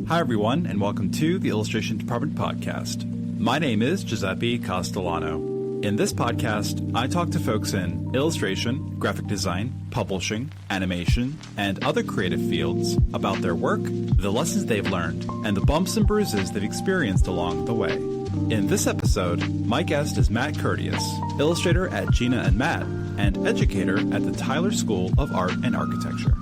Hi, everyone, and welcome to the Illustration Department podcast. My name is Giuseppe Castellano. In this podcast, I talk to folks in illustration, graphic design, publishing, animation, and other creative fields about their work, the lessons they've learned, and the bumps and bruises they've experienced along the way. In this episode, my guest is Matt Curtius, illustrator at Gina and Matt, and educator at the Tyler School of Art and Architecture.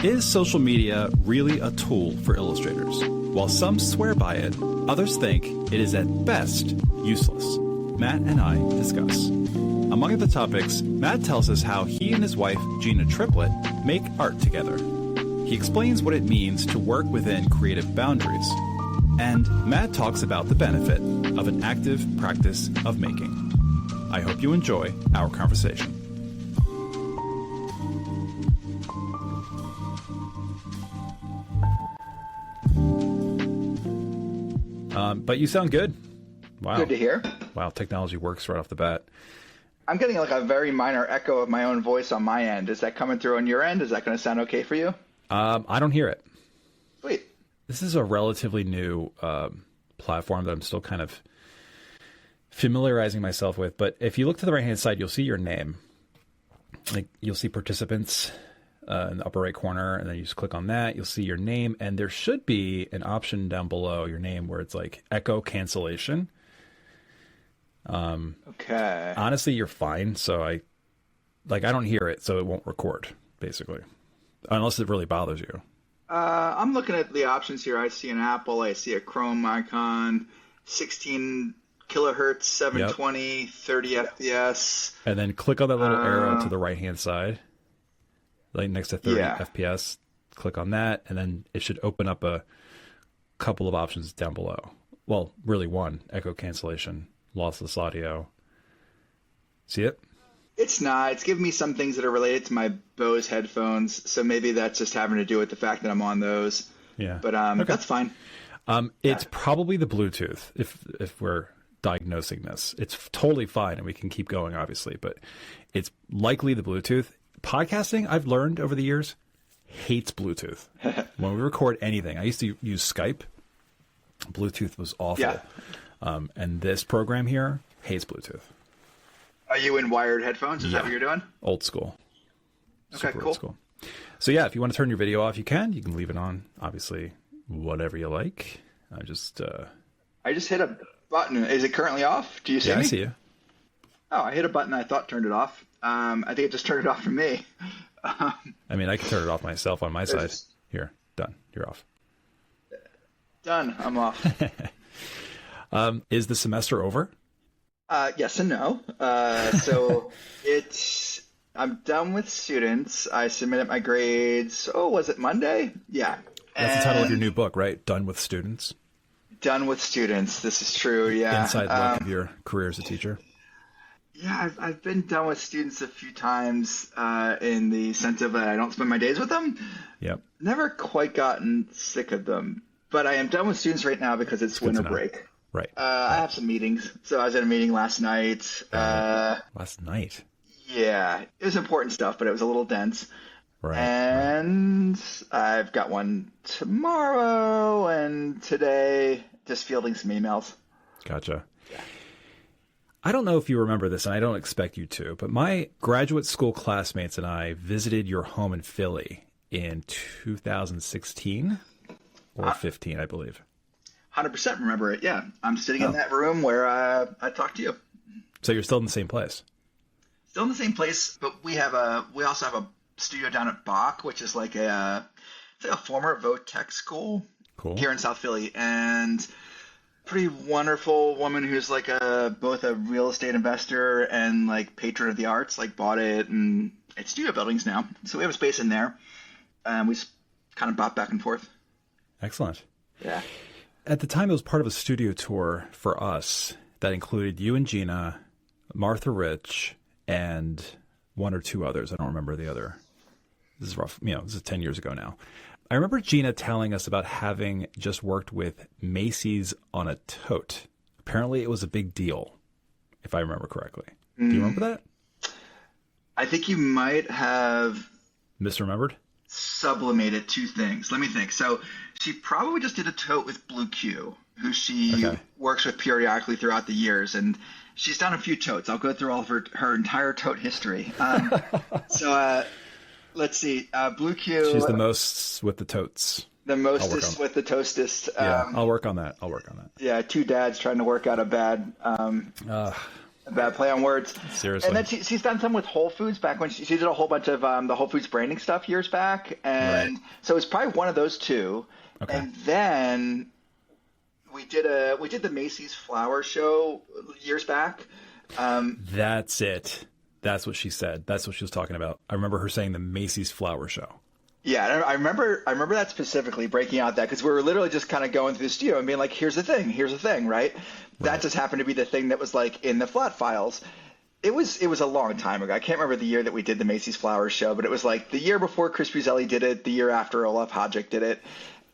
Is social media really a tool for illustrators? While some swear by it, others think it is at best useless. Matt and I discuss. Among other topics, Matt tells us how he and his wife, Gina Triplett, make art together. He explains what it means to work within creative boundaries. And Matt talks about the benefit of an active practice of making. I hope you enjoy our conversation. But you sound good. Wow. Good to hear. Wow, technology works right off the bat. I'm getting like a very minor echo of my own voice on my end. Is that coming through on your end? Is that going to sound okay for you? I don't hear it. Sweet. This is a relatively new platform that I'm still kind of familiarizing myself with. But if you look to the right-hand side, you'll see your name. Like you'll see participants in the upper right corner, and then you just click on that. You'll see your name, and there should be an option down below your name where it's like echo cancellation. Okay. Honestly, you're fine. So I don't hear it, so it won't record, basically, unless it really bothers you. I'm looking at the options here. I see an Apple. I see a Chrome icon, 16 kilohertz, 720, yep. 30 FPS. And then click on that little arrow to the right-hand side, like next to 30 FPS. Click on that, and then it should open up a couple of options down below. Well, really one, echo cancellation, lossless audio. See it? It's not. It's giving me some things that are related to my Bose headphones, so maybe that's just having to do with the fact that I'm on those. Yeah. But okay. That's fine. It's probably the Bluetooth, if we're diagnosing this. It's totally fine, and we can keep going, obviously, but it's likely the Bluetooth. Podcasting, I've learned over the years, hates Bluetooth. When we record anything, I used to use Skype. Bluetooth was awful. Yeah. And this program here hates Bluetooth. Are you in wired headphones? Is that what you're doing? Old school. Okay, Super cool. Old school. So yeah, if you want to turn your video off, you can. You can leave it on. Obviously, whatever you like. I just hit a button. Is it currently off? Do you see me? Yeah, I see you. Oh, I hit a button I thought turned it off. I think it just turned it off for me. I mean, I can turn it off myself on my side. Here, done. You're off. Done. I'm off. Is the semester over? Yes and no. So I'm done with students. I submitted my grades. Oh, was it Monday? Yeah. That's the title of your new book, right? Done with Students. Done with Students. This is true. Yeah. Inside look of your career as a teacher. Yeah, I've been done with students a few times in the sense of I don't spend my days with them. Yep. Never quite gotten sick of them. But I am done with students right now because it's winter break. Right. I have some meetings. So I was at a meeting last night. Last night? Yeah. It was important stuff, but it was a little dense. Right. And I've got one tomorrow and today, just fielding some emails. Gotcha. Yeah. I don't know if you remember this, and I don't expect you to, but my graduate school classmates and I visited your home in Philly in 2016 or 15, I believe. 100% remember it, yeah. I'm sitting in that room where I talked to you. So you're still in the same place? Still in the same place, but we also have a studio down at Bach, which is like a former Votech school here in South Philly, and pretty wonderful woman who's like both a real estate investor and like patron of the arts, like bought it, and it's studio buildings now. So we have a space in there, and we kind of bop back and forth. Excellent. Yeah. At the time, it was part of a studio tour for us that included you and Gina, Martha Rich, and one or two others. I don't remember the other. This is rough. This is 10 years ago now. I remember Gina telling us about having just worked with Macy's on a tote. Apparently, it was a big deal, if I remember correctly. Do you remember that? I think you might have misremembered. Sublimated two things. Let me think. So She probably just did a tote with Blue Q, who she works with periodically throughout the years, and she's done a few totes. I'll go through all of her entire tote history. Let's see. Blue Q. She's the most with the totes. The mostest with the toastest. Yeah, I'll work on that. Yeah, two dads trying to work out a bad play on words. Seriously. And then she's done some with Whole Foods back when she did a whole bunch of the Whole Foods branding stuff years back. And so it's probably one of those two. Okay. And then we did the Macy's flower show years back. That's it. That's what she said. That's what she was talking about. I remember her saying the Macy's flower show. Yeah, I remember that specifically, breaking out that, because we were literally just kind of going through the studio and being like, here's the thing, right? That just happened to be the thing that was like in the flat files. It was a long time ago. I can't remember the year that we did the Macy's Flowers show, but it was like the year before Chris Buzelli did it, the year after Olaf Hajek did it.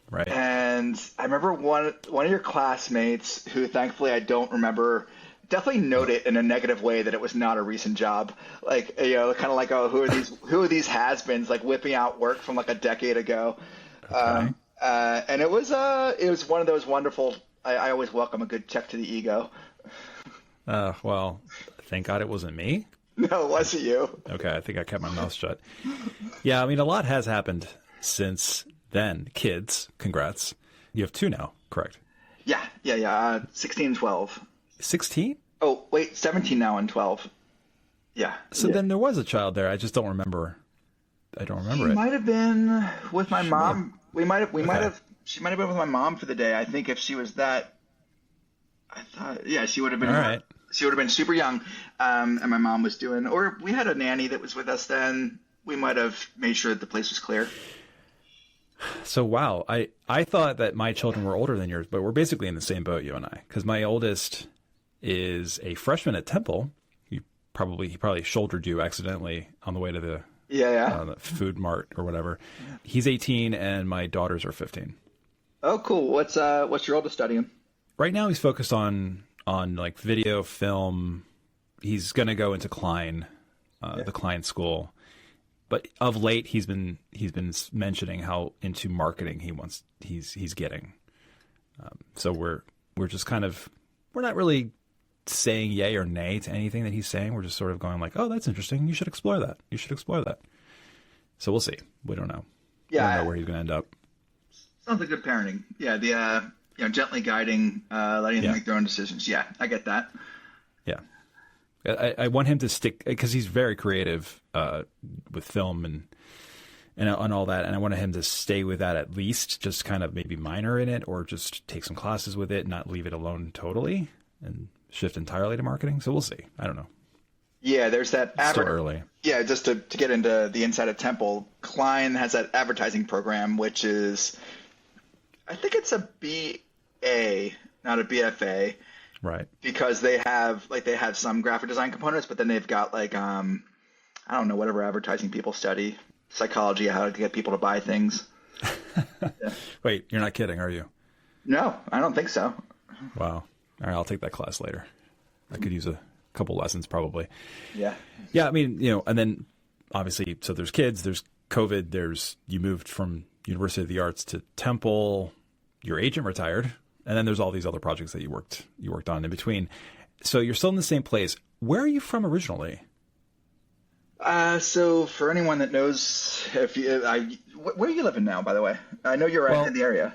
Right. And I remember one of your classmates, who thankfully I don't remember, definitely note it in a negative way that it was not a recent job. Like, kind of like, oh, who are these has-beens, like whipping out work from like a decade ago. Okay. And it was one of those wonderful, I always welcome a good check to the ego. Well, thank God it wasn't me. No, it wasn't you. Okay. I think I kept my mouth shut. Yeah. I mean, a lot has happened since then. Kids, congrats. You have two now, correct? Yeah. 16 and 12. 16? Oh, wait, 17 now and 12. Yeah. So then there was a child there. I just don't remember. I don't remember it. She might have been with my mom. She might have been with my mom for the day. I think if she was that, I thought, yeah, she would have been. All right. She would have been super young. And my mom was doing, or we had a nanny that was with us then. We might have made sure that the place was clear. So, wow. I thought that my children were older than yours, but we're basically in the same boat, you and I, because my oldest is a freshman at Temple. He probably shouldered you accidentally on the way to the the food mart or whatever. He's 18 and my daughters are 15. Oh, cool. What's your oldest studying? Right now he's focused on like video, film. He's going to go into Klein, the Klein school. But of late he's been mentioning how into marketing he's getting. So we're just kind of, we're not really saying yay or nay to anything that he's saying. We're just sort of going like, oh, that's interesting. You should explore that. So we'll see. We don't know. Yeah. We don't know where he's going to end up. Sounds like good parenting. Yeah. The, gently guiding, letting them make their own decisions. Yeah. I get that. Yeah. I want him to stick, because he's very creative, with film and all that. And I wanted him to stay with that at least, just kind of maybe minor in it, or just take some classes with it, not leave it alone totally and shift entirely to marketing. So we'll see. I don't know. Yeah, there's that. Still early. Yeah, just to get into the inside of Temple, Klein has that advertising program, which is, I think it's a BA, not a BFA. Right. Because they have some graphic design components, but then they've got like, I don't know, whatever advertising people study, psychology, how to get people to buy things. Yeah. Wait, you're not kidding, are you? No, I don't think so. Wow. All right, I'll take that class later. I could use a couple lessons probably. Yeah. Yeah, I mean, and then obviously, so there's kids, there's COVID, you moved from University of the Arts to Temple, your agent retired, and then there's all these other projects that you worked on in between. So you're still in the same place. Where are you from originally? So for anyone that knows, where are you living now, by the way? I know you're in the area.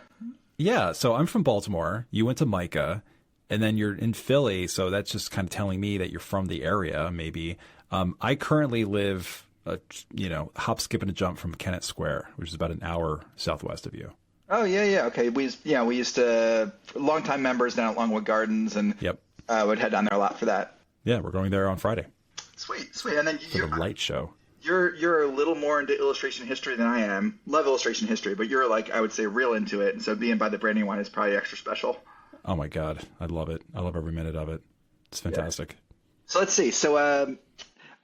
Yeah, so I'm from Baltimore. You went to Micah, and then you're in Philly, so that's just kind of telling me that you're from the area, maybe. I currently live, hop, skip, and a jump from Kennett Square, which is about an hour southwest of you. Oh, yeah. Okay. We used to, longtime members down at Longwood Gardens, and would head down there a lot for that. Yeah, we're going there on Friday. Sweet. And then for the light show. You're a little more into illustration history than I am. Love illustration history, but you're like, I would say, real into it. And so being by the Brandywine is probably extra special. Oh my God. I love it. I love every minute of it. It's fantastic. Yeah. So let's see. So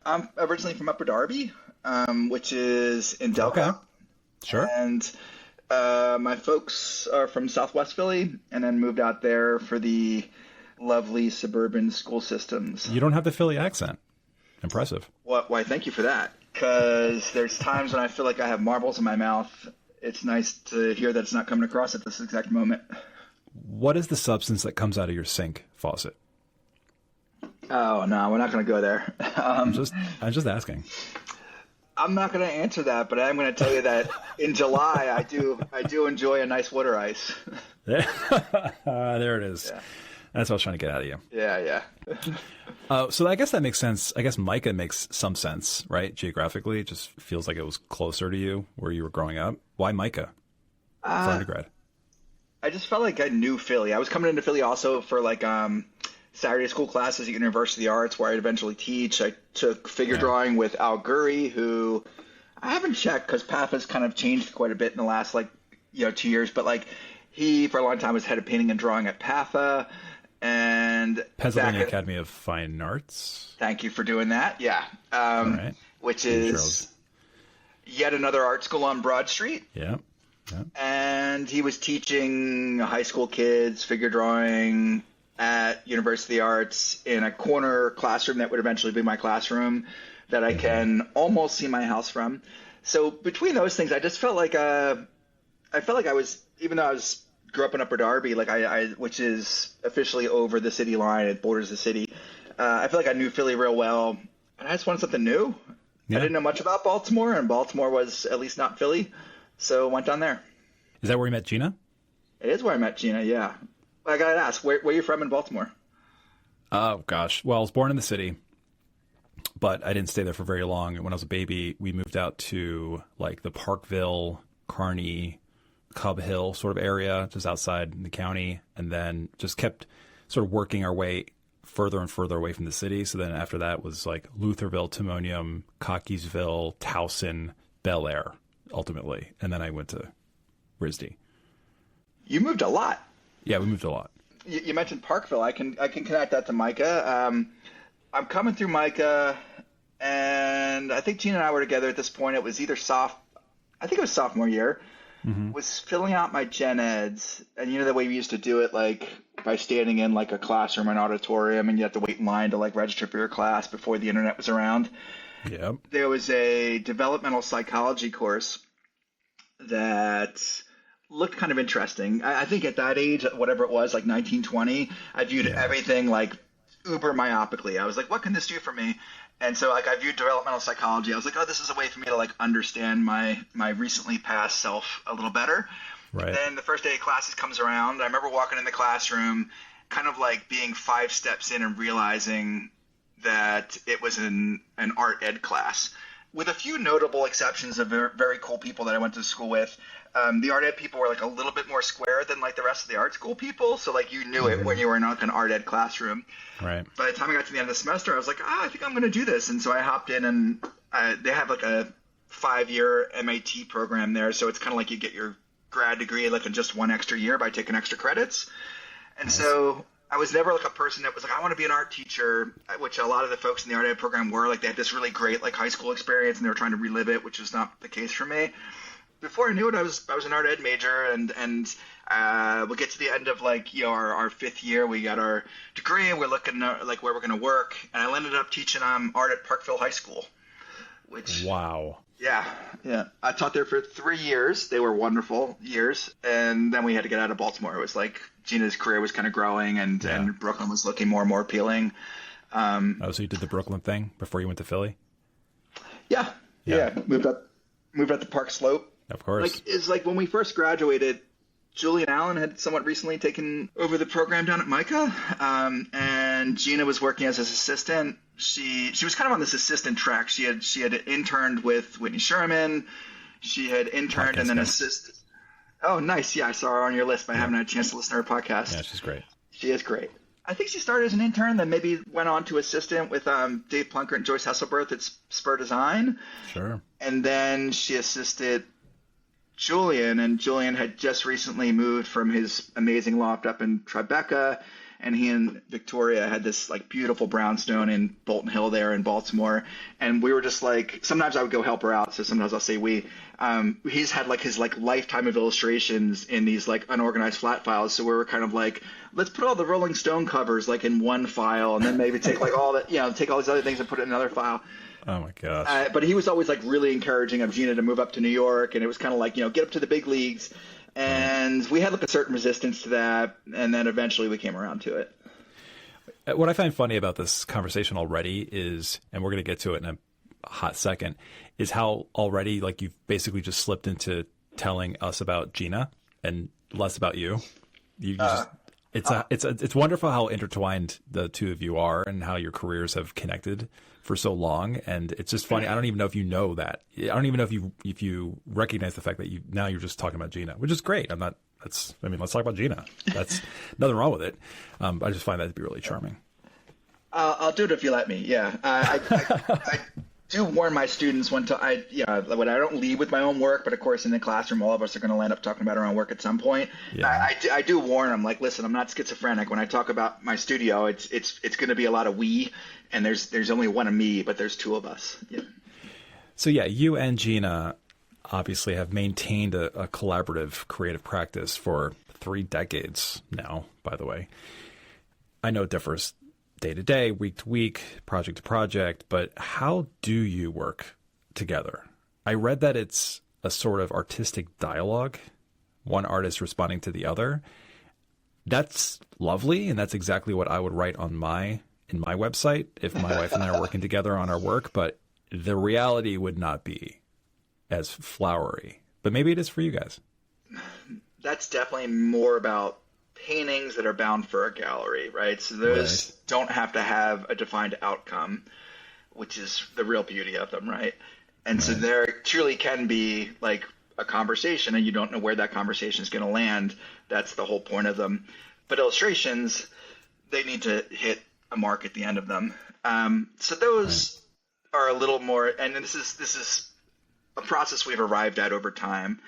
I'm originally from Upper Darby, which is in Dullaghan. Okay. Sure. And my folks are from Southwest Philly and then moved out there for the lovely suburban school systems. You don't have the Philly accent. Impressive. Why, thank you for that. Because there's times when I feel like I have marbles in my mouth it's nice to hear that it's not coming across at this exact moment. What is the substance that comes out of your sink faucet? Oh, no, we're not going to go there. I'm just asking. I'm not going to answer that, but I'm going to tell you that in July, I do enjoy a nice water ice. There it is. Yeah. That's what I was trying to get out of you. Yeah. So I guess that makes sense. I guess Mica makes some sense, right? Geographically, it just feels like it was closer to you where you were growing up. Why Mica for undergrad? I just felt like I knew Philly. I was coming into Philly also for like Saturday school classes at University of the Arts, where I'd eventually teach. I took figure drawing with Al Gurry, who I haven't checked because PATH has kind of changed quite a bit in the last 2 years. But he for a long time was head of painting and drawing at PATHA. And Pennsylvania Academy of Fine Arts. Thank you for doing that. Yeah. All right. Which is yet another art school on Broad Street. Yeah. And he was teaching high school kids figure drawing at University of the Arts in a corner classroom that would eventually be my classroom that I can almost see my house from. So between those things, I just felt like I was, even though I grew up in Upper Darby, which is officially over the city line, it borders the city. I feel like I knew Philly real well, and I just wanted something new. Yeah. I didn't know much about Baltimore, and Baltimore was at least not Philly, so went down there. Is that where you met Gina? It is where I met Gina, yeah. I gotta ask, where are you from in Baltimore? Oh, gosh. Well, I was born in the city, but I didn't stay there for very long. When I was a baby, we moved out to the Parkville, Kearney, Cub Hill sort of area, just outside the county, and then just kept sort of working our way further and further away from the city. So then after that was Lutherville, Timonium, Cockeysville, Towson, Bel Air, ultimately. And then I went to RISD. You moved a lot. Yeah, we moved a lot. You mentioned Parkville. I can connect that to Mica. I'm coming through Mica, and I think Gina and I were together at this point. It was either sophomore year. Mm-hmm. Was filling out my gen eds, and the way we used to do it, by standing in a classroom or an auditorium, and you have to wait in line to register for your class before the internet was around. Yep. There was a developmental psychology course that looked kind of interesting. I think at that age, whatever it was, 1920, I viewed everything uber myopically. I was like, what can this do for me? And so I viewed developmental psychology. I was like, oh, this is a way for me to understand my recently past self a little better. Right. And then the first day of classes comes around. I remember walking in the classroom, kind of being 5 steps in and realizing that it was an art ed class, with a few notable exceptions of very, very cool people that I went to school with. The art ed people were a little bit more square than the rest of the art school people. So you knew it when you were in an art ed classroom. Right. By the time I got to the end of the semester, I was like, I think I'm going to do this. And so I hopped in, and they have a 5-year MAT program there. So it's kind of you get your grad degree in just 1 extra year by taking extra credits. And so I was never a person that was I want to be an art teacher, which a lot of the folks in the art ed program were. They had this really great high school experience, and they were trying to relive it, which was not the case for me. Before I knew it, I was an art ed major, and we'll get to the end of our 5th year. We got our degree, and we're looking at where we're going to work. And I ended up teaching art at Parkville High School. Which wow. Yeah. I taught there for 3 years. They were wonderful years, and then we had to get out of Baltimore. It was Gina's career was kind of growing, and Brooklyn was looking more and more appealing. So you did the Brooklyn thing before you went to Philly? Yeah. Moved up the Park Slope. Of course. When we first graduated, Julie and Allen had somewhat recently taken over the program down at Mica, and Gina was working as his assistant. She was kind of on this assistant track. She had interned with Whitney Sherman. She had interned and then assisted. Oh, nice. Yeah, I saw her on your list, but I haven't had a chance to listen to her podcast. Yeah, she's great. She is great. I think she started as an intern, then maybe went on to assistant with Dave Plunkert and Joyce Hesselberth at Spur Design. Sure. And then she assisted Julian, and Julian had just recently moved from his amazing loft up in Tribeca, and he and Victoria had this beautiful brownstone in Bolton Hill there in Baltimore, and we were just sometimes I would go help her out, so sometimes I'll say we. He's had his lifetime of illustrations in these unorganized flat files, so we were kind of let's put all the Rolling Stone covers in one file, and then maybe take all that, take all these other things and put it in another file. Oh my gosh. But he was always like really encouraging of Gina to move up to New York, and it was kind of like, get up to the big leagues. And we had like a certain resistance to that, and then eventually we came around to it. What I find funny about this conversation already is, and we're going to get to it in a hot second, is how already like you've basically just slipped into telling us about Gina and less about you. It's wonderful how intertwined the two of you are and how your careers have connected for so long. And it's just funny. I don't even know if you know that. I don't even know if you recognize the fact that you're just talking about Gina, which is great. Let's talk about Gina. That's nothing wrong with it. I just find that to be really charming. I'll do it if you let me. Yeah. I do warn my students when I don't lead with my own work, but of course in the classroom, all of us are going to land up talking about our own work at some point. Yeah. I do warn them, like, listen, I'm not schizophrenic. When I talk about my studio, it's going to be a lot of we, and there's only one of me, but there's two of us. Yeah. So yeah, you and Gina obviously have maintained a collaborative creative practice for 3 decades now, by the way. I know it differs day to day, week to week, project to project, but how do you work together? I read that it's a sort of artistic dialogue, one artist responding to the other. That's lovely, and that's exactly what I would write in my website if my wife and I are working together on our work, but the reality would not be as flowery. But maybe it is for you guys. That's definitely more about paintings that are bound for a gallery, right? So those don't have to have a defined outcome, which is the real beauty of them, right? And so there truly can be like a conversation, and you don't know where that conversation is going to land. That's the whole point of them. But illustrations, they need to hit a mark at the end of them. So those are a little more, and this is a process we've arrived at over time.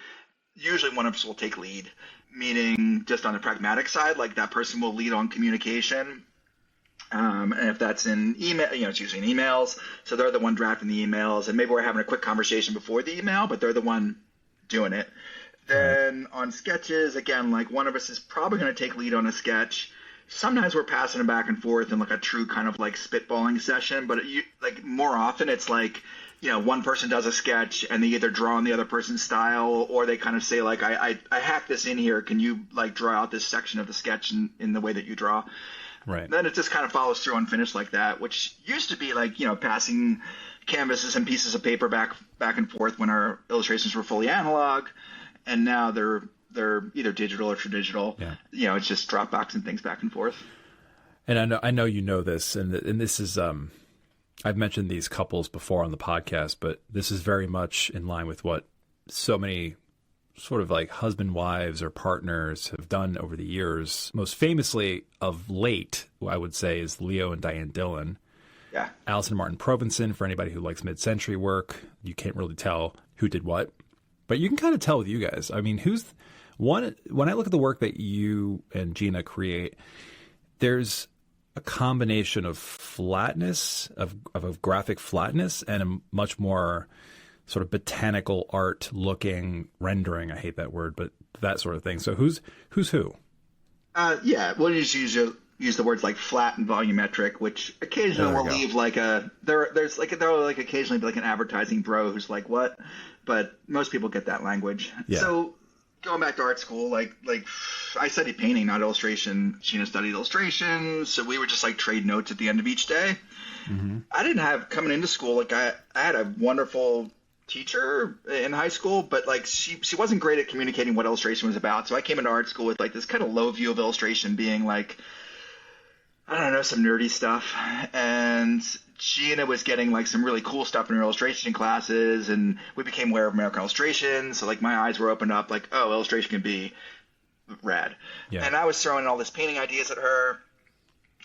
Usually one of us will take lead, meaning just on the pragmatic side, like that person will lead on communication. And if that's in email, it's usually in emails. So they're the one drafting the emails, and maybe we're having a quick conversation before the email, but they're the one doing it. Then on sketches, again, like one of us is probably going to take lead on a sketch. Sometimes we're passing them back and forth in like a true kind of like spitballing session, but like more often it's like, one person does a sketch and they either draw on the other person's style, or they kind of say like, I hacked this in here. Can you like draw out this section of the sketch in the way that you draw? Right. Then it just kind of follows through unfinished like that, which used to be like, passing canvases and pieces of paper back and forth when our illustrations were fully analog. And now they're either digital or tradigital. Yeah. It's just Dropbox and things back and forth. And I know you know this, and this is I've mentioned these couples before on the podcast, but this is very much in line with what so many sort of like husband wives or partners have done over the years. Most famously of late, I would say, is Leo and Diane Dillon. Yeah. Allison Martin Provenson, for anybody who likes mid-century work. You can't really tell who did what, but you can kind of tell with you guys. I mean, when I look at the work that you and Gina create, there's a combination of flatness, of a graphic flatness, and a much more sort of botanical art looking rendering. I hate that word, but that sort of thing. So who's who? Yeah, we'll just use the words like flat and volumetric, which occasionally will leave like there'll occasionally be like an advertising bro who's like, what? But most people get that language. Yeah. So going back to art school, like I studied painting, not illustration. Gina studied illustration, so we would just like trade notes at the end of each day. Mm-hmm. I didn't have, coming into school, like I had a wonderful teacher in high school, but like she wasn't great at communicating what illustration was about. So I came into art school with like this kind of low view of illustration being like, I don't know, some nerdy stuff. And Gina was getting like some really cool stuff in her illustration classes, and we became aware of American illustration. So like my eyes were opened up, like, oh, illustration can be rad. Yeah. And I was throwing all this painting ideas at her.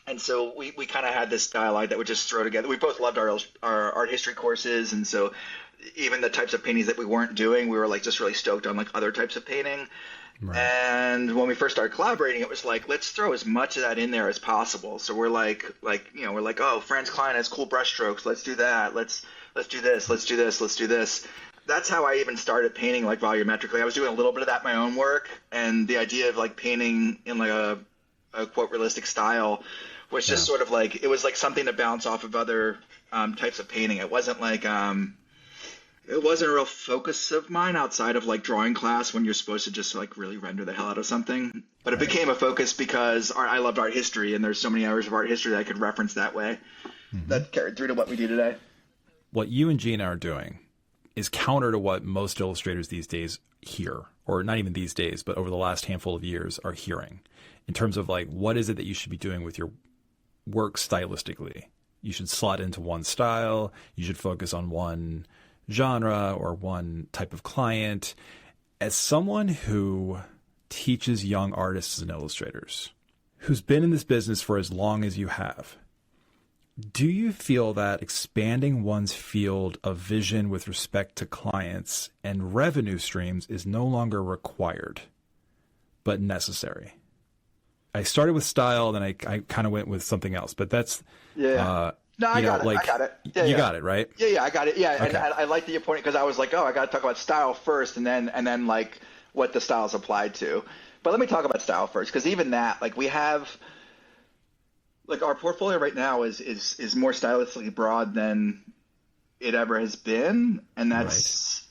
And so we kind of had this dialogue that would just throw together. We both loved our art history courses, and so even the types of paintings that we weren't doing, we were like just really stoked on like other types of painting. Right. And when we first started collaborating, it was like, let's throw as much of that in there as possible. So we're like, oh, Franz Klein has cool brush strokes. Let's do that. Let's do this. Let's do this. Let's do this. That's how I even started painting like volumetrically. I was doing a little bit of that in my own work, and the idea of like painting in like a quote realistic style was just sort of like, it was like something to bounce off of other types of painting. It wasn't like it wasn't a real focus of mine outside of like drawing class when you're supposed to just like really render the hell out of something. But it became a focus because I loved art history, and there's so many hours of art history that I could reference that way. That carried through to what we do today. What you and Gina are doing is counter to what most illustrators these days hear, or not even these days, but over the last handful of years are hearing, in terms of like, what is it that you should be doing with your work stylistically? You should slot into one style. You should focus on one genre or one type of client. As someone who teaches young artists and illustrators, who's been in this business for as long as you have, do you feel that expanding one's field of vision with respect to clients and revenue streams is no longer required, but necessary? I started with style, then I kind of went with something else, but that's no, I got it. I got it. Yeah, you got it, right? Yeah, I got it. Yeah, okay. And I like that you pointed, because I was like, oh, I got to talk about style first, and then like what the style is applied to. But let me talk about style first, because even that, like we have, like our portfolio right now is more stylistically broad than it ever has been, and that's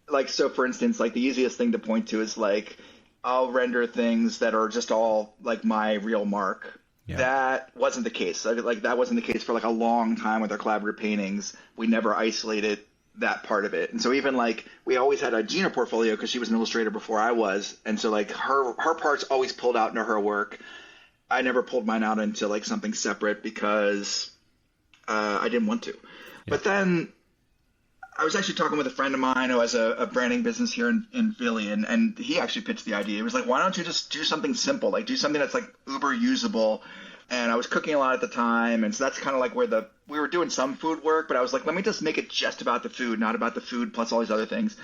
like, so for instance, like the easiest thing to point to is like I'll render things that are just all like my real mark. Yeah. That wasn't the case. Like that wasn't the case for like a long time with our collaborative paintings. We never isolated that part of it. And so even like we always had a Gina portfolio because she was an illustrator before I was. And so like her parts always pulled out into her work. I never pulled mine out into like something separate because I didn't want to. Yeah. But then I was actually talking with a friend of mine who has a branding business here in Philly, and he actually pitched the idea. He was like, why don't you just do something simple, like do something that's like uber usable. And I was cooking a lot at the time, and so that's kind of like where we were doing some food work, but I was like, let me just make it just about the food, not about the food plus all these other things.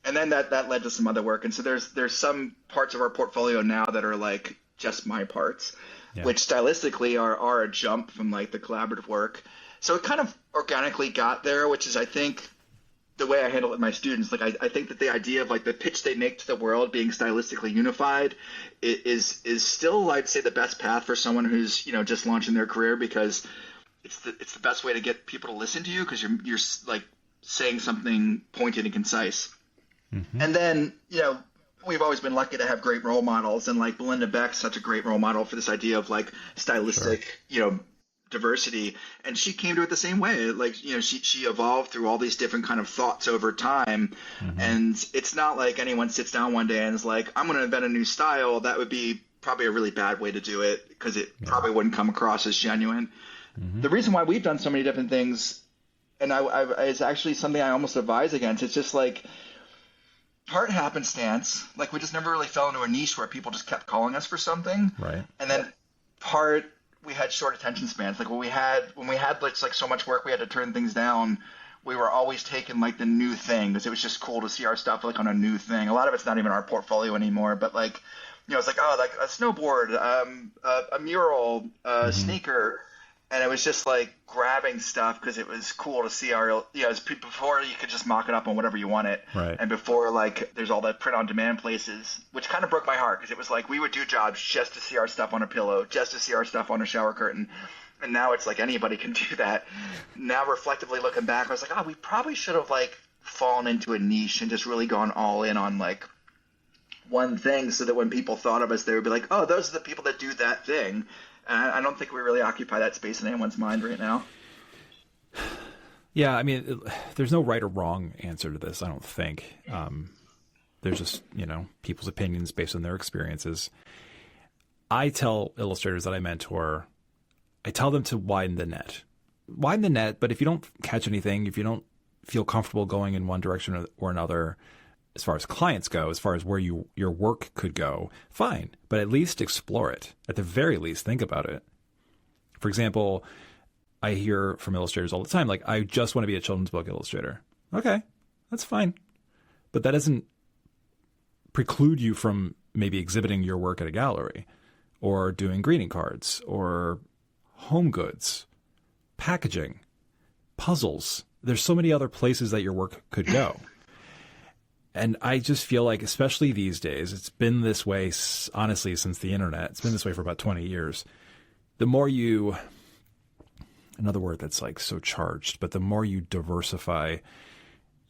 And then that led to some other work. And so there's some parts of our portfolio now that are like just my parts, which stylistically are a jump from like the collaborative work. So it kind of organically got there, which is, I think, the way I handle it with my students. Like I think that the idea of like the pitch they make to the world being stylistically unified is still, I'd say, the best path for someone who's, you know, just launching their career, because it's the best way to get people to listen to you, because you're like saying something pointed and concise. And then, you know, we've always been lucky to have great role models, and like Melinda Beck's such a great role model for this idea of like stylistic, you know, diversity, and she came to it the same way. Like, you know, she evolved through all these different kind of thoughts over time, and it's not like anyone sits down one day and is like, I'm going to invent a new style. That would be probably a really bad way to do it, because it probably wouldn't come across as genuine. The reason why we've done so many different things, and it's actually something I almost advise against. It's just like part happenstance. Like we just never really fell into a niche where people just kept calling us for something, and then part we had short attention spans. Like when we had like so much work we had to turn things down, we were always taking like the new thing, because it was just cool to see our stuff like on a new thing. A lot of it's not even our portfolio anymore, but like, you know, it's like, oh, like a snowboard, a mural, a sneaker. And it was just like grabbing stuff because it was cool to see our, you know, before you could just mock it up on whatever you wanted. And before, like, there's all that print on demand places, which kind of broke my heart, because it was like we would do jobs just to see our stuff on a pillow, just to see our stuff on a shower curtain. And now it's like anybody can do that. Now, reflectively looking back, I was like, oh, we probably should have like fallen into a niche and just really gone all in on like one thing, so that when people thought of us, they would be like, oh, those are the people that do that thing. And I don't think we really occupy that space in anyone's mind right now. Yeah, I mean, there's no right or wrong answer to this, I don't think. There's just, you know, people's opinions based on their experiences. I tell illustrators that I mentor, I tell them to widen the net. Widen the net, but if you don't catch anything, if you don't feel comfortable going in one direction or another, as far as clients go, as far as where your work could go, fine. But at least explore it. At the very least, think about it. For example, I hear from illustrators all the time, like, I just want to be a children's book illustrator. Okay, that's fine. But that doesn't preclude you from maybe exhibiting your work at a gallery, or doing greeting cards, or home goods, packaging, puzzles. There's so many other places that your work could go. And I just feel like, especially these days, it's been this way, honestly, since the internet. It's been this way for about 20 years. The more you another word that's like so charged, but the more you diversify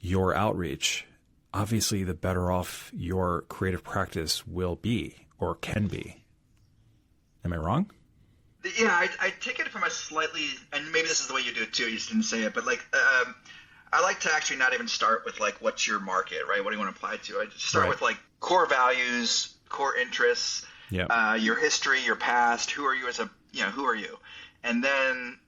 your outreach, obviously the better off your creative practice will be or can be. Am I wrong? Yeah, I take it from a slightly, and maybe this is the way you do it too, you just didn't say it, but like, I like to actually not even start with like, what's your market, right? What do you want to apply to? I just start with like core values, core interests, your history, your past, who are you as a, who are you? And then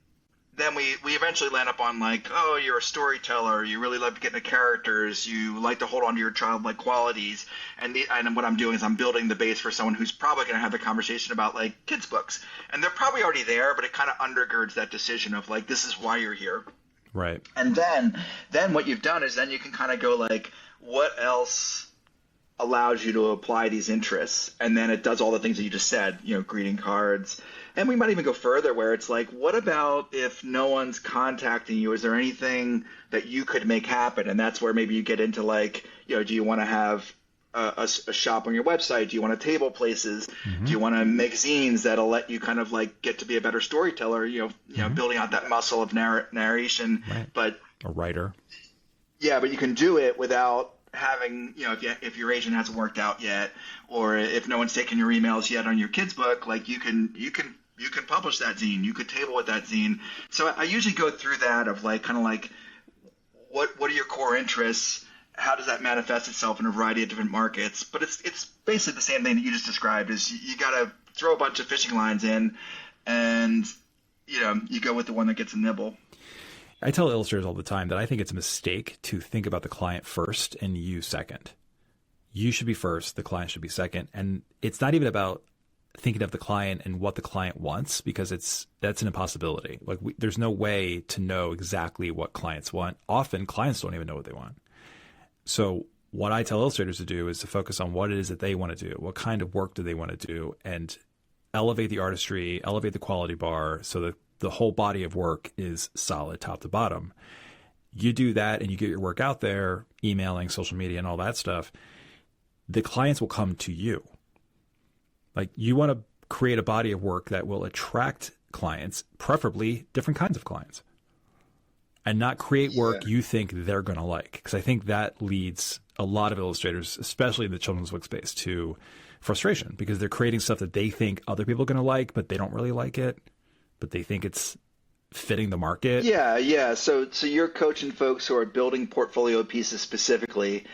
we eventually land up on like, oh, you're a storyteller, you really love to get into characters, you like to hold on to your childlike qualities, and what I'm doing is I'm building the base for someone who's probably going to have the conversation about like kids books, and they're probably already there, but it kind of undergirds that decision of like, this is why you're here. Right. And then what you've done is then you can kind of go like, what else allows you to apply these interests? And then it does all the things that you just said, greeting cards. And we might even go further where it's like, what about if no one's contacting you? Is there anything that you could make happen? And that's where maybe you get into like, do you want to have a shop on your website? Do you want to table places? Do you want to make zines that'll let you kind of like get to be a better storyteller, building out that muscle of narration, but a writer. Yeah, but you can do it without having, if your agent hasn't worked out yet, or if no one's taken your emails yet on your kids book, like you can publish that zine, you could table with that zine. So I usually go through that of like, kind of like, what are your core interests? How does that manifest itself in a variety of different markets? But it's basically the same thing that you just described. Is you got to throw a bunch of fishing lines in, and you go with the one that gets a nibble. I tell illustrators all the time that I think it's a mistake to think about the client first and you second. You should be first, the client should be second, and it's not even about thinking of the client and what the client wants, because that's an impossibility. Like there's no way to know exactly what clients want. Often clients don't even know what they want. So what I tell illustrators to do is to focus on what it is that they want to do, what kind of work do they want to do, and elevate the artistry, elevate the quality bar so that the whole body of work is solid top to bottom. You do that and you get your work out there, emailing, social media, and all that stuff, the clients will come to you. Like you want to create a body of work that will attract clients, preferably different kinds of clients, and not create work you think they're going to like. Because I think that leads a lot of illustrators, especially in the children's book space, to frustration, because they're creating stuff that they think other people are going to like, but they don't really like it, but they think it's fitting the market. Yeah. So you're coaching folks who are building portfolio pieces specifically.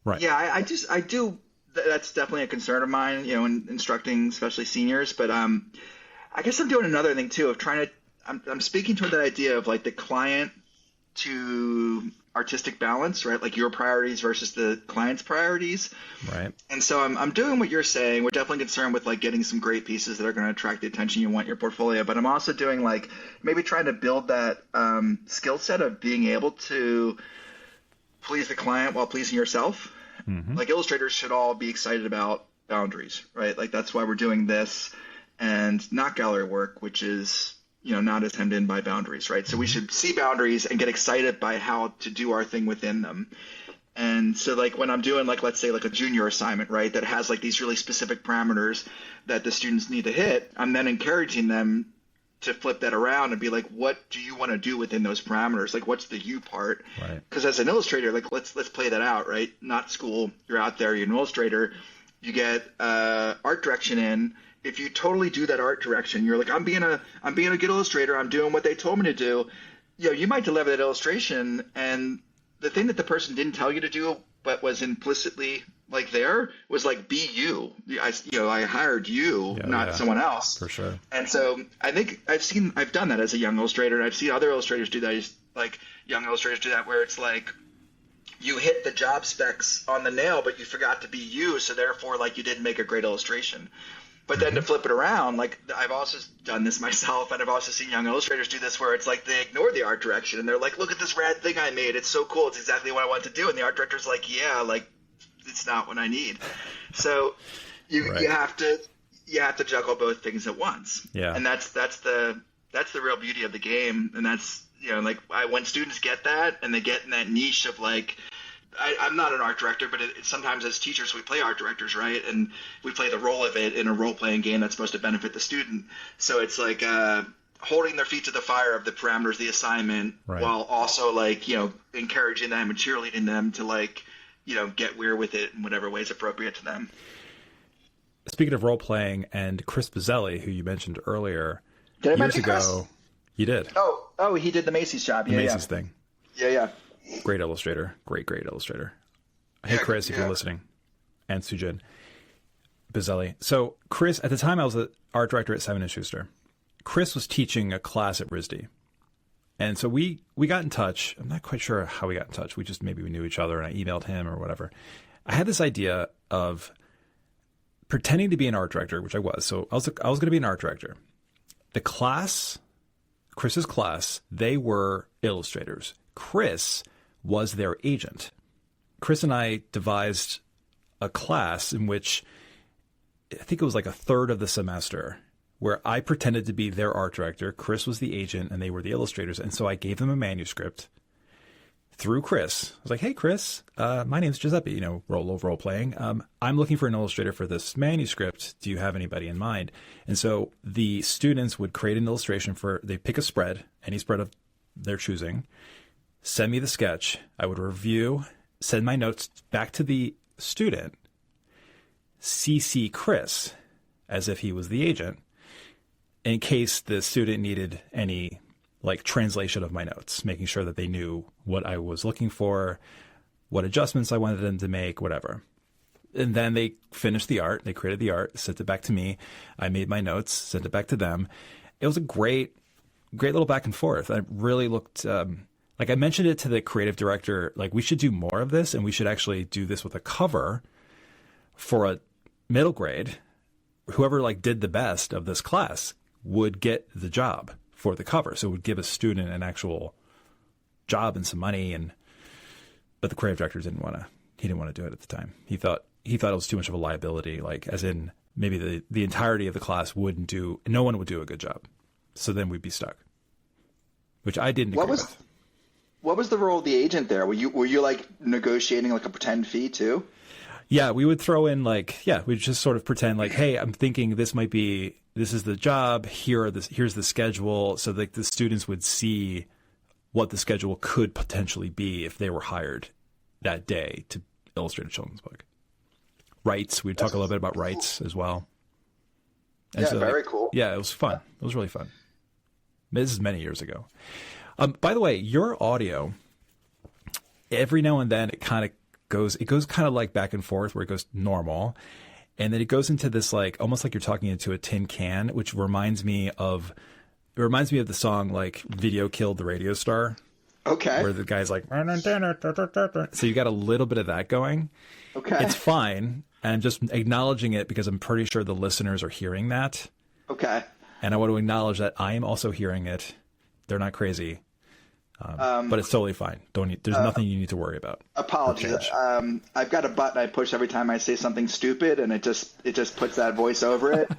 Right. Yeah, I do. That's definitely a concern of mine, in instructing, especially seniors. But I guess I'm doing another thing too of trying to. I'm speaking toward that idea of like the client to artistic balance, right? Like your priorities versus the client's priorities. Right. And so I'm doing what you're saying. We're definitely concerned with like getting some great pieces that are going to attract the attention you want in your portfolio. But I'm also doing like maybe trying to build that skill set of being able to please the client while pleasing yourself. Like illustrators should all be excited about boundaries, right? Like that's why we're doing this, and not gallery work, which is not as hemmed in by boundaries, right? So we should see boundaries and get excited by how to do our thing within them. And so like when I'm doing like, let's say like a junior assignment, right, that has like these really specific parameters that the students need to hit, I'm then encouraging them to flip that around and be like, what do you want to do within those parameters? Like, what's the you part? Right. Because as an illustrator, like let's play that out, right? Not school. You're out there, you're an illustrator. You get art direction in. If you totally do that art direction, you're like, I'm being a good illustrator. I'm doing what they told me to do. You might deliver that illustration, and the thing that the person didn't tell you to do, but was implicitly like there, was like, be you. I hired you, not someone else. For sure. And so I think I've done that as a young illustrator, and I've seen other illustrators do that. Like young illustrators do that, where it's like you hit the job specs on the nail, but you forgot to be you, so therefore like you didn't make a great illustration. But then to flip it around, like I've also done this myself, and I've also seen young illustrators do this, where it's like they ignore the art direction and they're like, look at this rad thing I made. It's so cool. It's exactly what I want to do. And the art director's like, yeah, like it's not what I need. So you have to juggle both things at once. Yeah. And that's the real beauty of the game. And that's, like when students get that and they get in that niche of like, I'm not an art director, but sometimes as teachers we play art directors, right? And we play the role of it in a role-playing game that's supposed to benefit the student. So it's like holding their feet to the fire of the parameters of the assignment, while also like, encouraging them and cheerleading them to like, get weird with it in whatever way is appropriate to them. Speaking of role playing, and Chris Buzelli, who you mentioned earlier, did I years mention ago, Chris? You did. Oh, he did the Macy's job. The Macy's thing. Yeah. Great illustrator. Great illustrator. Hey, Chris, if you're listening, and Sujin Buzelli. So Chris, at the time I was the art director at Simon & Schuster. Chris was teaching a class at RISD. And so we got in touch. I'm not quite sure how we got in touch. Maybe we knew each other, and I emailed him or whatever. I had this idea of pretending to be an art director, which I was. So I was going to be an art director. The class, Chris's class, they were illustrators. Chris was their agent. Chris and I devised a class in which I think it was like a third of the semester where I pretended to be their art director. Chris was the agent and they were the illustrators. And so I gave them a manuscript through Chris. I was like, hey, Chris, my name's Giuseppe, role playing. I'm looking for an illustrator for this manuscript. Do you have anybody in mind? And so the students would create an illustration they pick a spread, any spread of their choosing, send me the sketch. I would review, send my notes back to the student, CC Chris as if he was the agent, in case the student needed any like translation of my notes, making sure that they knew what I was looking for, what adjustments I wanted them to make, whatever. And then they finished the art. They created the art, sent it back to me. I made my notes, sent it back to them. It was a great little back and forth. I really looked, like I mentioned it to the creative director, like we should do more of this and we should actually do this with a cover for a middle grade. Whoever like did the best of this class would get the job for the cover. So it would give a student an actual job and some money. But the creative director didn't want to do it at the time. He thought it was too much of a liability, like as in maybe the entirety of the class no one would do a good job. So then we'd be stuck, which I didn't agree with. What was the role of the agent there? Were you like negotiating like a pretend fee too? Yeah, we would throw in we'd just sort of pretend like, hey, I'm thinking this is the job. Here's the schedule. So that the students would see what the schedule could potentially be if they were hired that day to illustrate a children's book. Rights. We'd talk a little bit about rights as well. And very cool. Yeah, it was fun. It was really fun. This is many years ago. By the way, your audio, every now and then it goes kind of like back and forth where it goes normal. And then it goes into this like almost like you're talking into a tin can, which reminds me of the song like Video Killed the Radio Star. Okay. Where the guy's like, so you got a little bit of that going. Okay. It's fine. And I'm just acknowledging it because I'm pretty sure the listeners are hearing that. Okay. And I want to acknowledge that I am also hearing it. They're not crazy. But it's totally fine. There's nothing you need to worry about. Apologies. I've got a button I push every time I say something stupid, and it just puts that voice over it.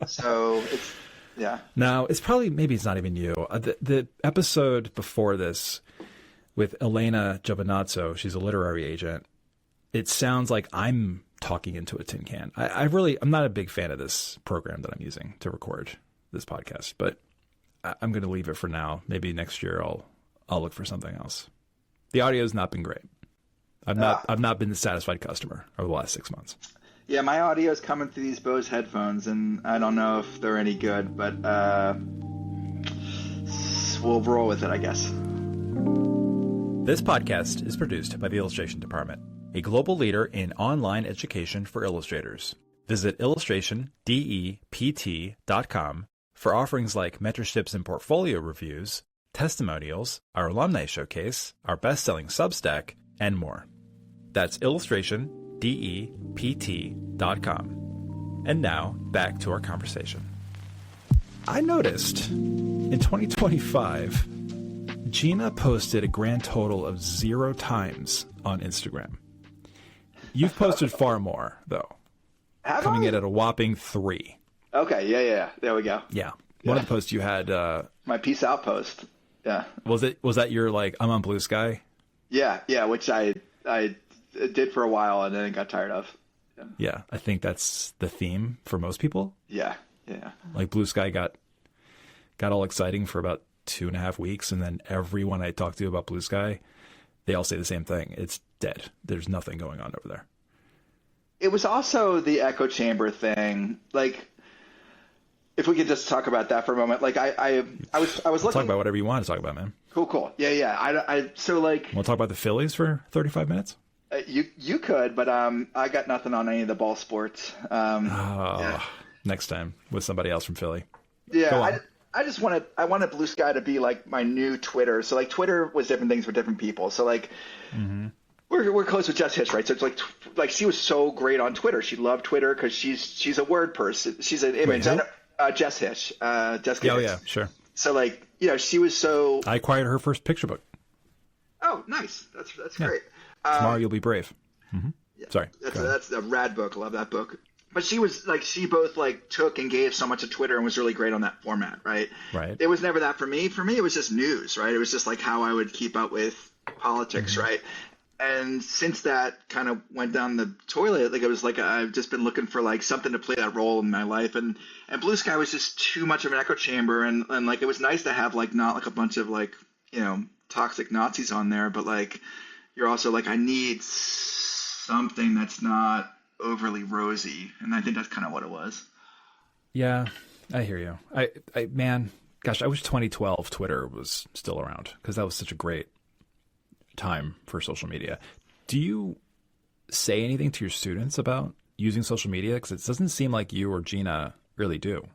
So it's yeah. No, maybe it's not even you. The episode before this with Elena Giovinazzo, she's a literary agent. It sounds like I'm talking into a tin can. I'm not a big fan of this program that I'm using to record this podcast, but I'm going to leave it for now. Maybe next year I'll look for something else. The audio has not been great. I've not been the satisfied customer over the last 6 months. Yeah, my audio is coming through these Bose headphones, and I don't know if they're any good, but we'll roll with it, I guess. This podcast is produced by the Illustration Department, a global leader in online education for illustrators. Visit illustrationdept.com for offerings like mentorships and portfolio reviews, testimonials, our alumni showcase, our best-selling Substack, and more. That's illustrationdept.com. And now, back to our conversation. I noticed in 2025, Gina posted a grand total of 0 times on Instagram. You've posted far more, though. Coming in at a whopping 3. Okay, yeah. There we go. Yeah. One of the posts you had... my peace out post. Yeah. Was that your, like, I'm on Blue Sky? Yeah, which I did for a while and then got tired of. Yeah, I think that's the theme for most people. Yeah. Like Blue Sky got got all exciting for about 2.5 weeks, and then everyone I talk to about Blue Sky, they all say the same thing. It's dead. There's nothing going on over there. It was also the echo chamber thing. Like, if we could just talk about that for a moment. Like, I was looking. Talk about whatever you want to talk about, man. Cool. Yeah. So like, want to talk about the Phillies for 35 minutes? You could, but I got nothing on any of the ball sports. Next time with somebody else from Philly. Yeah, I just wanted Blue Sky to be like my new Twitter. So like Twitter was different things for different people. So like we're close with Jess Hische, right? So it's like she was so great on Twitter. She loved Twitter because she's a word person. She's an image. Jess Hische. Jessica. Oh yeah, sure. So like she was so. I acquired her first picture book. Oh, nice. That's great. Tomorrow You'll Be Brave. Mm-hmm. Yeah, sorry. That's a rad book. I love that book. But she was like, she both like took and gave so much to Twitter and was really great on that format, right? Right. It was never that for me. For me, it was just news, right? It was just like how I would keep up with politics, right? And since that kind of went down the toilet, like it was like I've just been looking for like something to play that role in my life, and Blue Sky was just too much of an echo chamber, and like it was nice to have like not like a bunch of like toxic Nazis on there, but like you're also like I need something that's not overly rosy, and I think that's kind of what it was. Yeah, I hear you. I man, gosh, I wish 2012 Twitter was still around because that was such a great time for social media. Do you say anything to your students about using social media? Because it doesn't seem like you or Gina really do.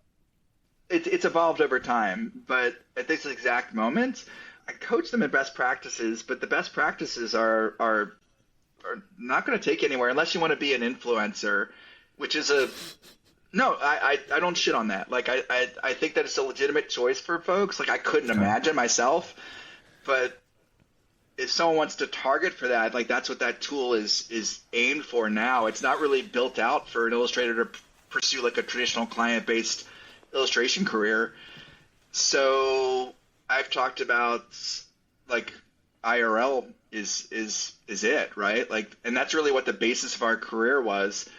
It's evolved over time, but at this exact moment, I coach them in best practices, but the best practices are not going to take you anywhere unless you want to be an influencer, which is I don't shit on that. Like I think that it's a legitimate choice for folks. Like I couldn't imagine myself, but if someone wants to target for that, like that's what that tool is aimed for now. It's not really built out for an illustrator to pursue like a traditional client-based illustration career. So I've talked about like IRL is it, right? Like, and that's really what the basis of our career was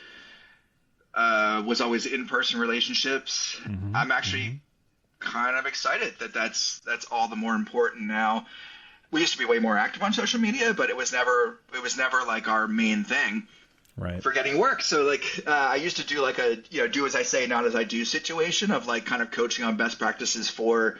always in-person relationships. I'm actually kind of excited that that's all the more important now. We used to be way more active on social media, but it was never like our main thing for getting work. So like I used to do like a do as I say, not as I do situation of like kind of coaching on best practices for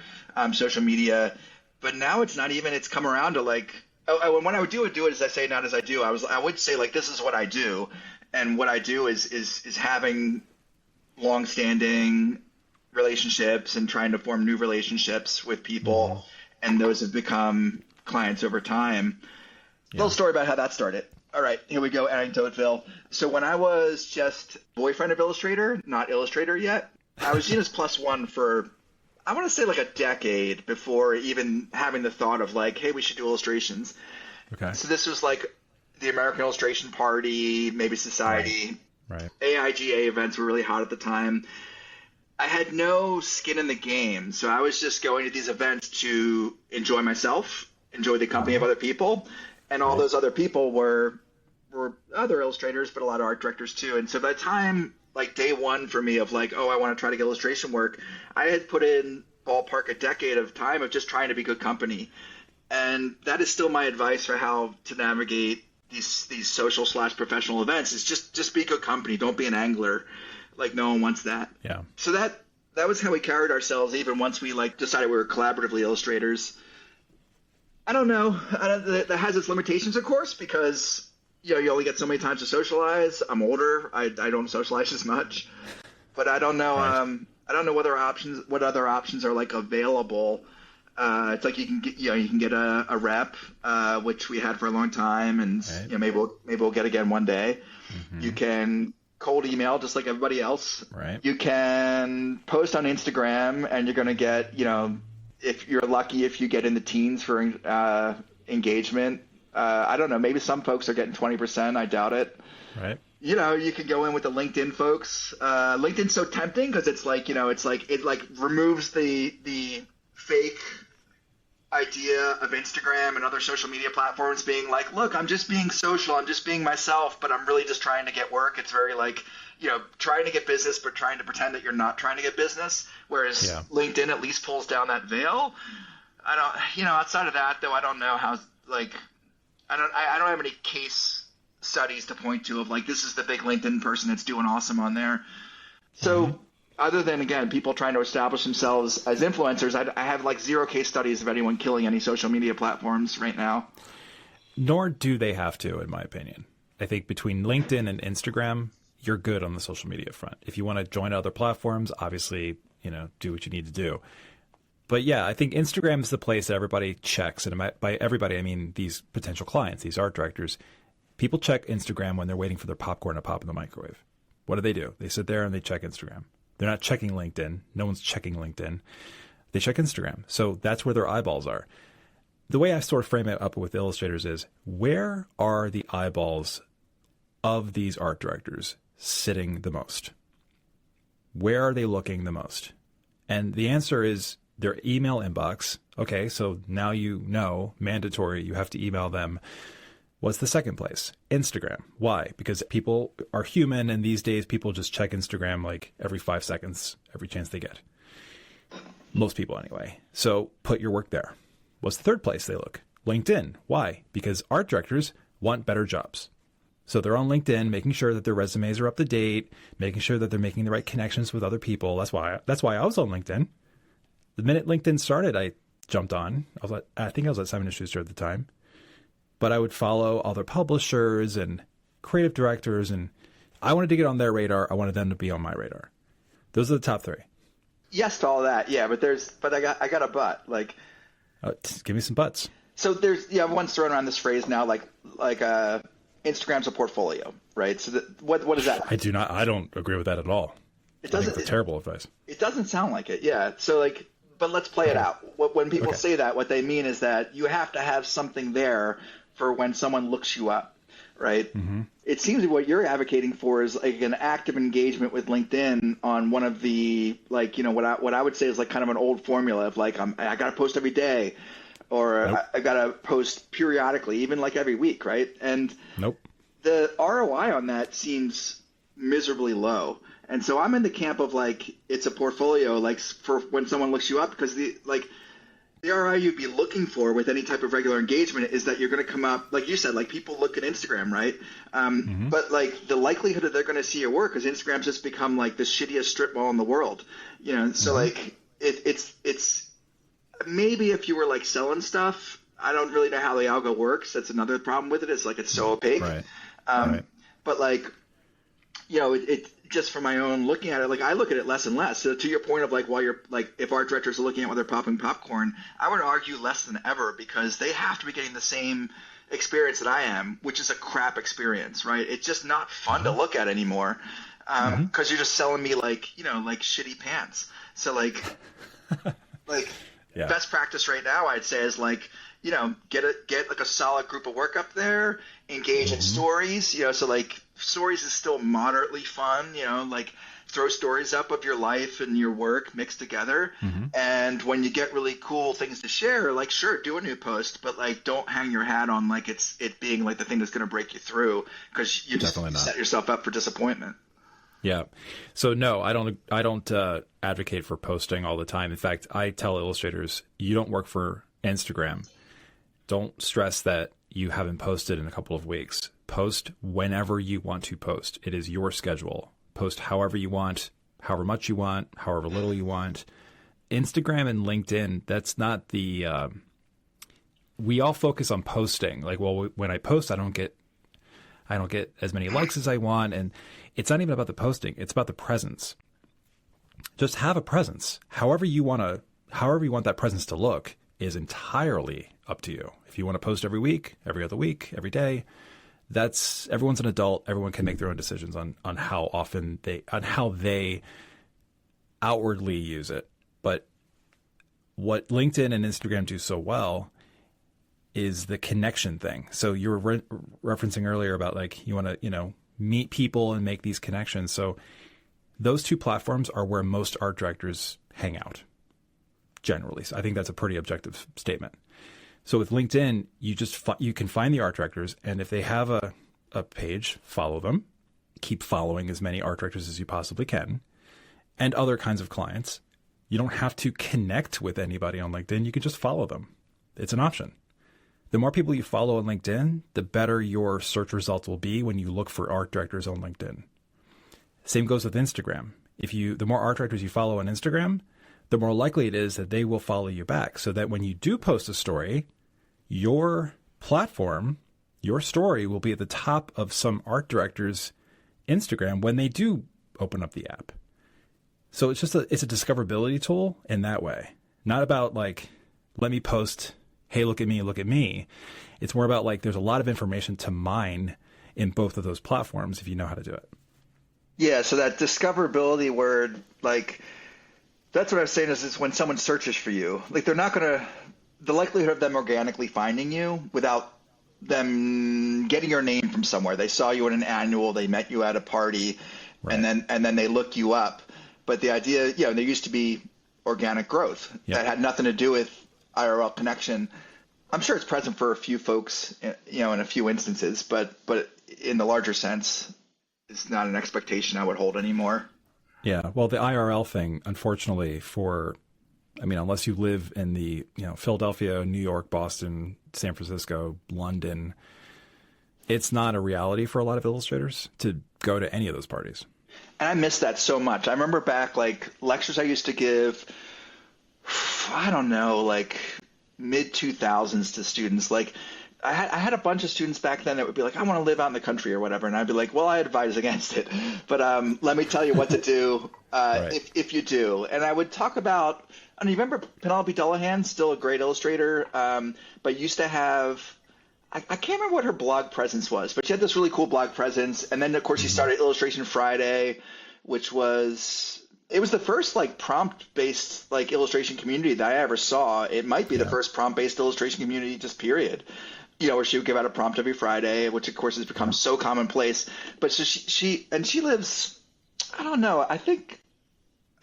social media. But now it's not even. It's come around to like and when I would do it as I say, not as I do. I would say like this is what I do, and what I do is having long-standing relationships and trying to form new relationships with people, and those have become clients over time. Little story about how that started. All right, here we go, anecdote-ville. So when I was just boyfriend of Illustrator, not Illustrator yet, I was Gina's plus one for, I want to say like a decade before even having the thought of like, hey, we should do illustrations. Okay. So this was like the American Illustration Party, maybe Society. Right. AIGA events were really hot at the time. I had no skin in the game, so I was just going to these events to enjoy myself, enjoy the company of other people, and all those other people were other illustrators, but a lot of art directors too. And so by the time, like day one for me of like, oh, I want to try to get illustration work, I had put in ballpark a decade of time of just trying to be good company. And that is still my advice for how to navigate these social / professional events is just be good company. Don't be an angler. Like no one wants that. Yeah. So that was how we carried ourselves even once we like decided we were collaboratively illustrators. I don't know. That has its limitations, of course, because you only get so many times to socialize. I'm older. I don't socialize as much. But I don't know. Right. I don't know what other options are like available. It's like you can get a rep, which we had for a long time, and maybe we'll get again one day. You can cold email just like everybody else. Right. You can post on Instagram, and you're going to get if you're lucky, if you get in the teens for engagement. I don't know. Maybe some folks are getting 20%. I doubt it. Right. You can go in with the LinkedIn folks. LinkedIn's so tempting because it's like it removes the fake idea of Instagram and other social media platforms being like, look, I'm just being social, I'm just being myself, but I'm really just trying to get work. It's very like, trying to get business, but trying to pretend that you're not trying to get business. Whereas LinkedIn at least pulls down that veil. Outside of that though, I don't know how, like, I don't have any case studies to point to of like, this is the big LinkedIn person that's doing awesome on there. So other than, again, people trying to establish themselves as influencers, I have like zero case studies of anyone killing any social media platforms right now. Nor do they have to, in my opinion. I think between LinkedIn and Instagram, you're good on the social media front. If you want to join other platforms, obviously, do what you need to do. But yeah, I think Instagram is the place that everybody checks. And by everybody, I mean these potential clients, these art directors. People check Instagram when they're waiting for their popcorn to pop in the microwave. What do? They sit there and they check Instagram. They're not checking LinkedIn. No one's checking LinkedIn. They check Instagram. So that's where their eyeballs are. The way I sort of frame it up with illustrators is, where are the eyeballs of these art directors sitting the most? Where are they looking the most? And the answer is their email inbox. Okay, so now mandatory, you have to email them. What's the second place? Instagram. Why? Because people are human, and these days people just check Instagram like every 5 seconds, every chance they get. Most people anyway. So put your work there. What's the third place they look? LinkedIn. Why? Because art directors want better jobs. So they're on LinkedIn, making sure that their resumes are up to date, making sure that they're making the right connections with other people. That's why I was on LinkedIn. The minute LinkedIn started, I jumped on. I think I was at Simon & Schuster at the time. But I would follow other publishers and creative directors, and I wanted to get on their radar. I wanted them to be on my radar. Those are the top three. Yes to all that, yeah. But I got a but. Like, give me some buts. So everyone's throwing around this phrase now, like Instagram's a portfolio, right? So what is that? I don't agree with that at all. I think that's terrible advice. It doesn't sound like it, yeah. So but let's play it out. When people say that, what they mean is that you have to have something there for when someone looks you up, right? Mm-hmm. It seems like what you're advocating for is like an active engagement with LinkedIn on one of the, like, what I would say is like kind of an old formula of like, I got to post every day, or nope. I got to post periodically, even like every week, right? And nope. The ROI on that seems miserably low. And so I'm in the camp of like, it's a portfolio, like for when someone looks you up, because the ROI you'd be looking for with any type of regular engagement is that you're going to come up, like you said, like people look at Instagram, right? But like the likelihood that they're going to see your work, because Instagram's just become like the shittiest strip mall in the world, So like it's maybe if you were like selling stuff, I don't really know how the algo works. That's another problem with it. It's like it's so opaque. Right. But like, it just from my own looking at it, like I look at it less and less. So to your point of like, while you're like, if art directors are looking at when they're popping popcorn, I would argue less than ever, because they have to be getting the same experience that I am, which is a crap experience, right? It's just not fun to look at anymore, because you're just selling me like, like shitty pants. So like, best practice right now, I'd say, is like, get like a solid group of work up there, engage in stories, so like stories is still moderately fun, like throw stories up of your life and your work mixed together. And when you get really cool things to share, like sure, do a new post, but like don't hang your hat on like it being like the thing that's going to break you through, because you just set yourself up for disappointment. Yeah. So no, I don't advocate for posting all the time. In fact, I tell illustrators, you don't work for Instagram. Don't stress that you haven't posted in a couple of weeks. Post whenever you want to post. It is your schedule. Post however you want, however much you want, however little you want. Instagram and LinkedIn, that's not the we all focus on posting. Like, well, when I post, I don't get as many likes as I want, and it's not even about the posting, it's about the presence. Just have a presence. However you want that presence to look is entirely up to you. If you want to post every week, every other week, every day, everyone's an adult. Everyone can make their own decisions on how often how they outwardly use it. But what LinkedIn and Instagram do so well is the connection thing. So you were referencing earlier about like you want to, meet people and make these connections. So those two platforms are where most art directors hang out. generally. So I think that's a pretty objective statement. So with LinkedIn, you can find the art directors, and if they have a page, follow them. Keep following as many art directors as you possibly can, and other kinds of clients. You don't have to connect with anybody on LinkedIn. You can just follow them. It's an option. The more people you follow on LinkedIn, the better your search results will be when you look for art directors on LinkedIn. Same goes with Instagram. The more art directors you follow on Instagram, the more likely it is that they will follow you back, so that when you do post a story, your platform, your story will be at the top of some art director's Instagram when they do open up the app. So it's a discoverability tool in that way. Not about like, let me post, hey, look at me, look at me. It's more about like, there's a lot of information to mine in both of those platforms if you know how to do it. Yeah, so that discoverability word, like, that's what I was saying is when someone searches for you, like they're not going to, the likelihood of them organically finding you without them getting your name from somewhere. They saw you at an annual, they met you at a party, right. and then they look you up. But the idea, there used to be organic growth that had nothing to do with IRL connection. I'm sure it's present for a few folks, in a few instances, but in the larger sense, it's not an expectation I would hold anymore. Yeah, well, the IRL thing, unfortunately, unless you live in the, Philadelphia, New York, Boston, San Francisco, London, it's not a reality for a lot of illustrators to go to any of those parties. And I miss that so much. I remember back, like, lectures I used to give, I don't know, like mid-2000s to students. Like, I had a bunch of students back then that would be like, I want to live out in the country or whatever. And I'd be like, well, I advise against it. But let me tell you what to do right. if you do. And I would talk about, you remember Penelope Dullaghan, still a great illustrator, but used to have, I can't remember what her blog presence was, but she had this really cool blog presence. And then, of course, she started Illustration Friday, which was – it was the first like prompt-based like illustration community that I ever saw. It might be the first prompt-based illustration community just period. Where she would give out a prompt every Friday, which of course has become so commonplace. But so she lives, I don't know, I think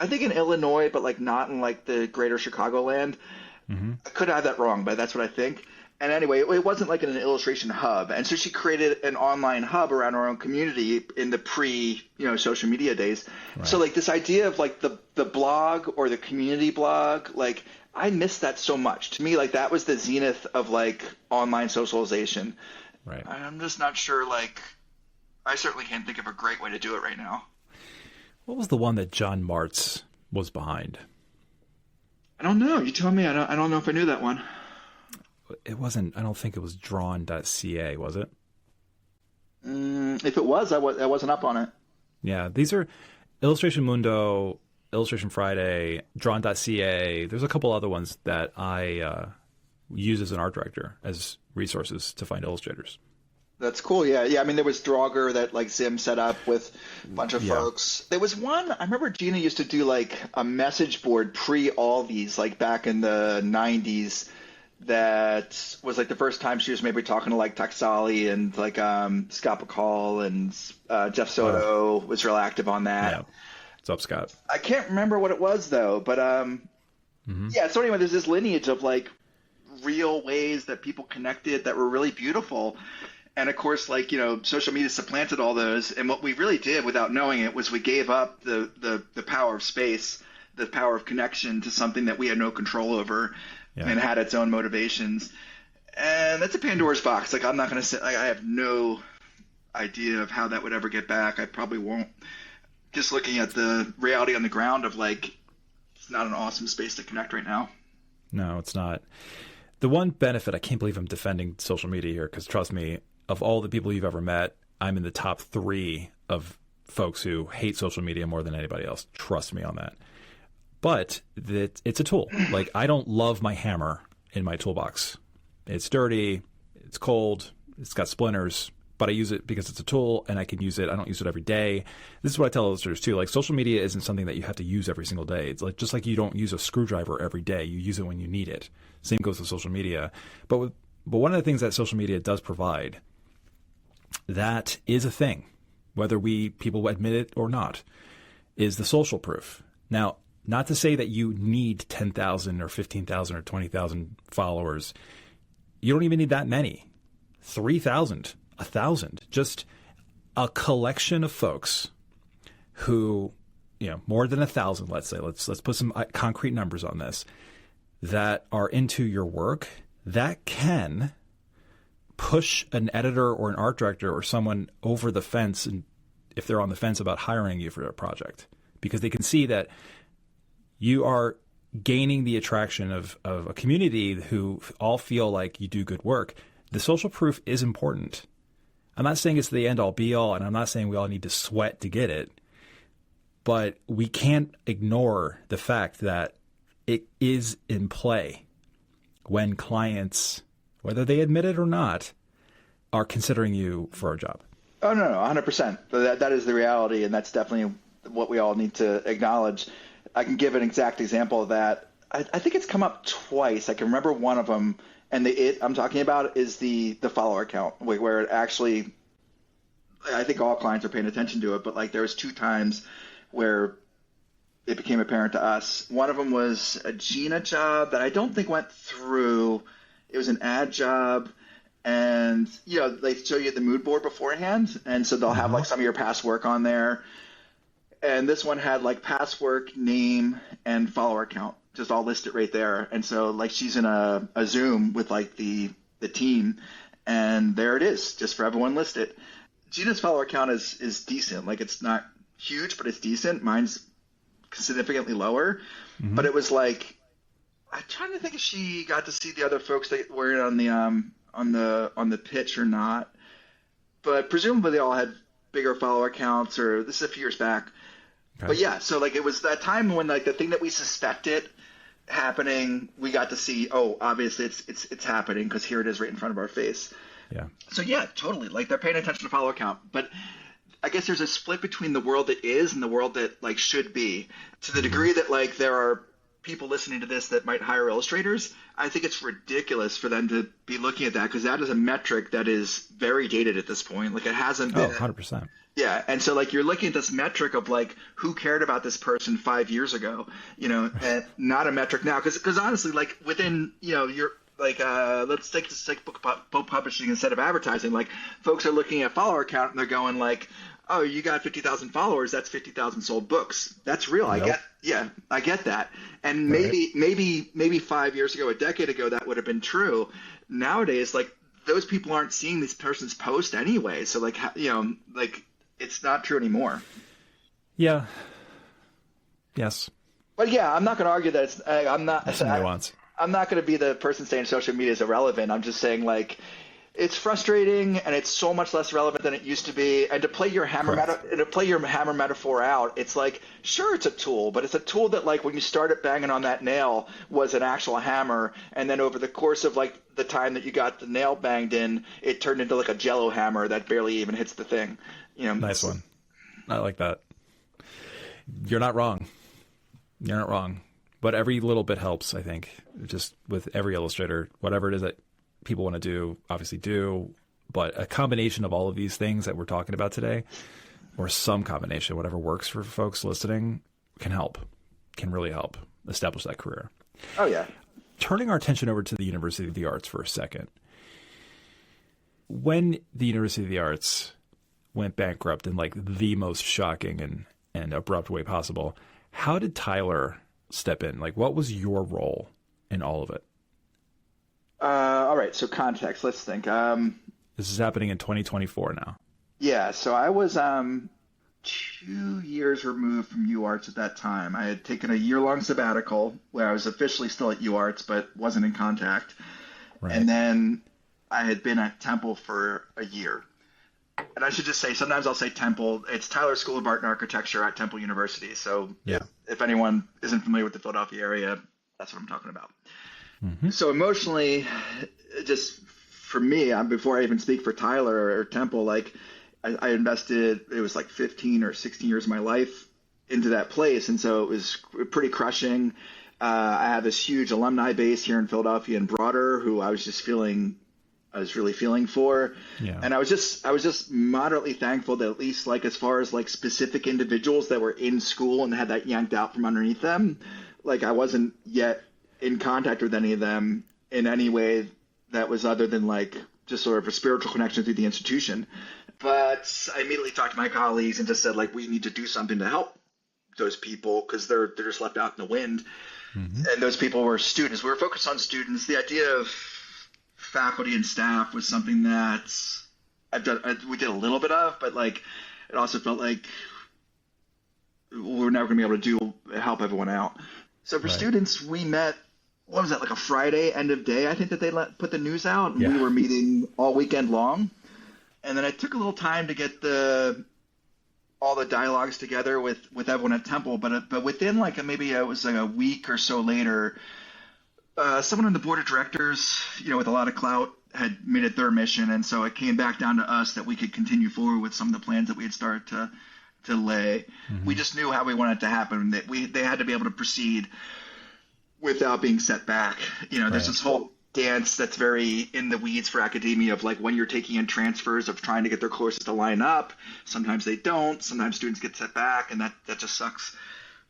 in Illinois, but like not in like the greater Chicagoland. Mm-hmm. I could have that wrong, but that's what I think. And anyway, it wasn't like an illustration hub. And so she created an online hub around her own community in the social media days. Right. So like this idea of like the blog or the community blog, like I miss that so much. To me, like that was the zenith of like online socialization. Right. I'm just not sure, like I certainly can't think of a great way to do it right now. What was the one that John Martz was behind? I don't know. You tell me. I don't know if I knew that one. It wasn't. I don't think it was drawn.ca, was it? If it was, I wasn't up on it. Yeah, these are Illustration Mundo, Illustration Friday, drawn.ca. There's a couple other ones that I use as an art director as resources to find illustrators. That's cool. Yeah. I mean, there was Draugr that like Zim set up with a bunch of folks. There was one. I remember Gina used to do like a message board pre all these, like back in the 90s. That was like the first time she was maybe talking to like Taxali and like Scott Bakal and Jeff Soto was real active on that. Yeah. What's up, Scott? I can't remember what it was though, but yeah. So anyway, there's this lineage of like real ways that people connected that were really beautiful. And of course, like, social media supplanted all those. And what we really did without knowing it was we gave up the power of space, the power of connection to something that we had no control over. Yeah. And had its own motivations. And that's a Pandora's box. Like, I'm not going to say, like, I have no idea of how that would ever get back. I probably won't. Just looking at the reality on the ground of, like, it's not an awesome space to connect right now. No, it's not. The one benefit, I can't believe I'm defending social media here, because trust me, of all the people you've ever met, I'm in the top 3 of folks who hate social media more than anybody else. Trust me on that. But it's a tool. Like, I don't love my hammer in my toolbox. It's dirty, it's cold, it's got splinters, but I use it because it's a tool and I can use it. I don't use it every day. This is what I tell illustrators too. Like, social media isn't something that you have to use every single day. It's like, just like you don't use a screwdriver every day. You use it when you need it. Same goes with social media. But one of the things that social media does provide that is a thing, whether people admit it or not, is the social proof. Now, Not to say that you need 10,000 or 15,000 or 20,000 followers. You don't even need that many. 3,000, 1,000, just a collection of folks who, more than 1,000, let's say, let's put some concrete numbers on this, that are into your work, that can push an editor or an art director or someone over the fence, and if they're on the fence about hiring you for a project, because they can see that you are gaining the attraction of a community who all feel like you do good work. The social proof is important. I'm not saying it's the end all be all, and I'm not saying we all need to sweat to get it, but we can't ignore the fact that it is in play when clients, whether they admit it or not, are considering you for a job. Oh, no, 100%. That is the reality, and that's definitely what we all need to acknowledge. I can give an exact example of that. I think it's come up twice. I can remember one of them, and I'm talking about is the follower count, where it actually, I think all clients are paying attention to it, but like there was 2 times where it became apparent to us. One of them was a Gina job that I don't think went through. It was an ad job, and they show you the mood board beforehand, and so they'll have like some of your past work on there. And this one had like past work, name, and follower count, just all listed right there. And so like she's in a Zoom with like the team, and there it is, just for everyone listed. Gina's follower count is decent. Like it's not huge, but it's decent. Mine's significantly lower. But it was like, I'm trying to think if she got to see the other folks that were on the pitch or not. But presumably they all had bigger follower counts, or this is a few years back. Okay. But yeah, so like it was that time when like the thing that we suspected happening, we got to see, obviously it's happening because here it is right in front of our face. Yeah. So yeah, totally. Like they're paying attention to follower count, but I guess there's a split between the world that is and the world that like should be, to the degree that like there are people listening to this that might hire illustrators. I think it's ridiculous for them to be looking at that, because that is a metric that is very dated at this point. Like it hasn't been 100%. Yeah. And so like you're looking at this metric of like who cared about this person 5 years ago, and not a metric now. Because honestly, like within, you're like, let's take this like book publishing instead of advertising. Like folks are looking at follower count and they're going like, oh, you got 50,000 followers. That's 50,000 sold books. That's real. Nope. I get that. And maybe 5 years ago, a decade ago, that would have been true. Nowadays, like those people aren't seeing this person's post anyway. So like, like it's not true anymore. Yeah. Yes. But yeah, I'm not going to argue that it's, I'm not going to be the person saying social media is irrelevant. I'm just saying like, it's frustrating and it's so much less relevant than it used to be. And to play your hammer metaphor out, it's like, sure, it's a tool, but it's a tool that like when you started banging on that nail was an actual hammer. And then over the course of like the time that you got the nail banged in, it turned into like a Jello hammer that barely even hits the thing. Nice one. I like that. You're not wrong. But every little bit helps, I think, just with every illustrator, whatever it is that people want to do, obviously do, but a combination of all of these things that we're talking about today, or some combination, whatever works for folks listening, can really help establish that career. Oh, yeah. Turning our attention over to the University of the Arts for a second. When the University of the Arts went bankrupt in like the most shocking and abrupt way possible, how did Tyler step in? Like, what was your role in all of it? All right, so context. Let's think. This is happening in 2024 now. Yeah, so I was 2 years removed from UArts at that time. I had taken a year-long sabbatical where I was officially still at UArts but wasn't in contact. Right. And then I had been at Temple for a year. And I should just say, sometimes I'll say Temple. It's Tyler School of Art and Architecture at Temple University. So yeah, if anyone isn't familiar with the Philadelphia area, that's what I'm talking about. Mm-hmm. So emotionally, just for me, before I even speak for Tyler or Temple, like I invested, it was like 15 or 16 years of my life into that place. And so it was pretty crushing. I have this huge alumni base here in Philadelphia and broader who I was just feeling I was really feeling for. Yeah. And I was just moderately thankful that at least like as far as like specific individuals that were in school and had that yanked out from underneath them, like I wasn't yet in contact with any of them in any way that was other than like just sort of a spiritual connection through the institution. But I immediately talked to my colleagues and just said, like, we need to do something to help those people because they're just left out in the wind. Mm-hmm. And those people were students. We were focused on students. The idea of faculty and staff was something that we did a little bit of, but like it also felt like we're never going to be able to help everyone out. So for students, we met. What was that, like a Friday end of day? I think that they put the news out, and we were meeting all weekend long. And then I took a little time to get all the dialogues together with everyone at Temple. But within like maybe it was like a week or so later, someone on the board of directors, with a lot of clout, had made it their mission, and so it came back down to us that we could continue forward with some of the plans that we had started to lay. Mm-hmm. We just knew how we wanted it to happen. That they had to be able to proceed without being set back. There's this whole dance that's very in the weeds for academia of like when you're taking in transfers of trying to get their courses to line up. Sometimes they don't. Sometimes students get set back, and that just sucks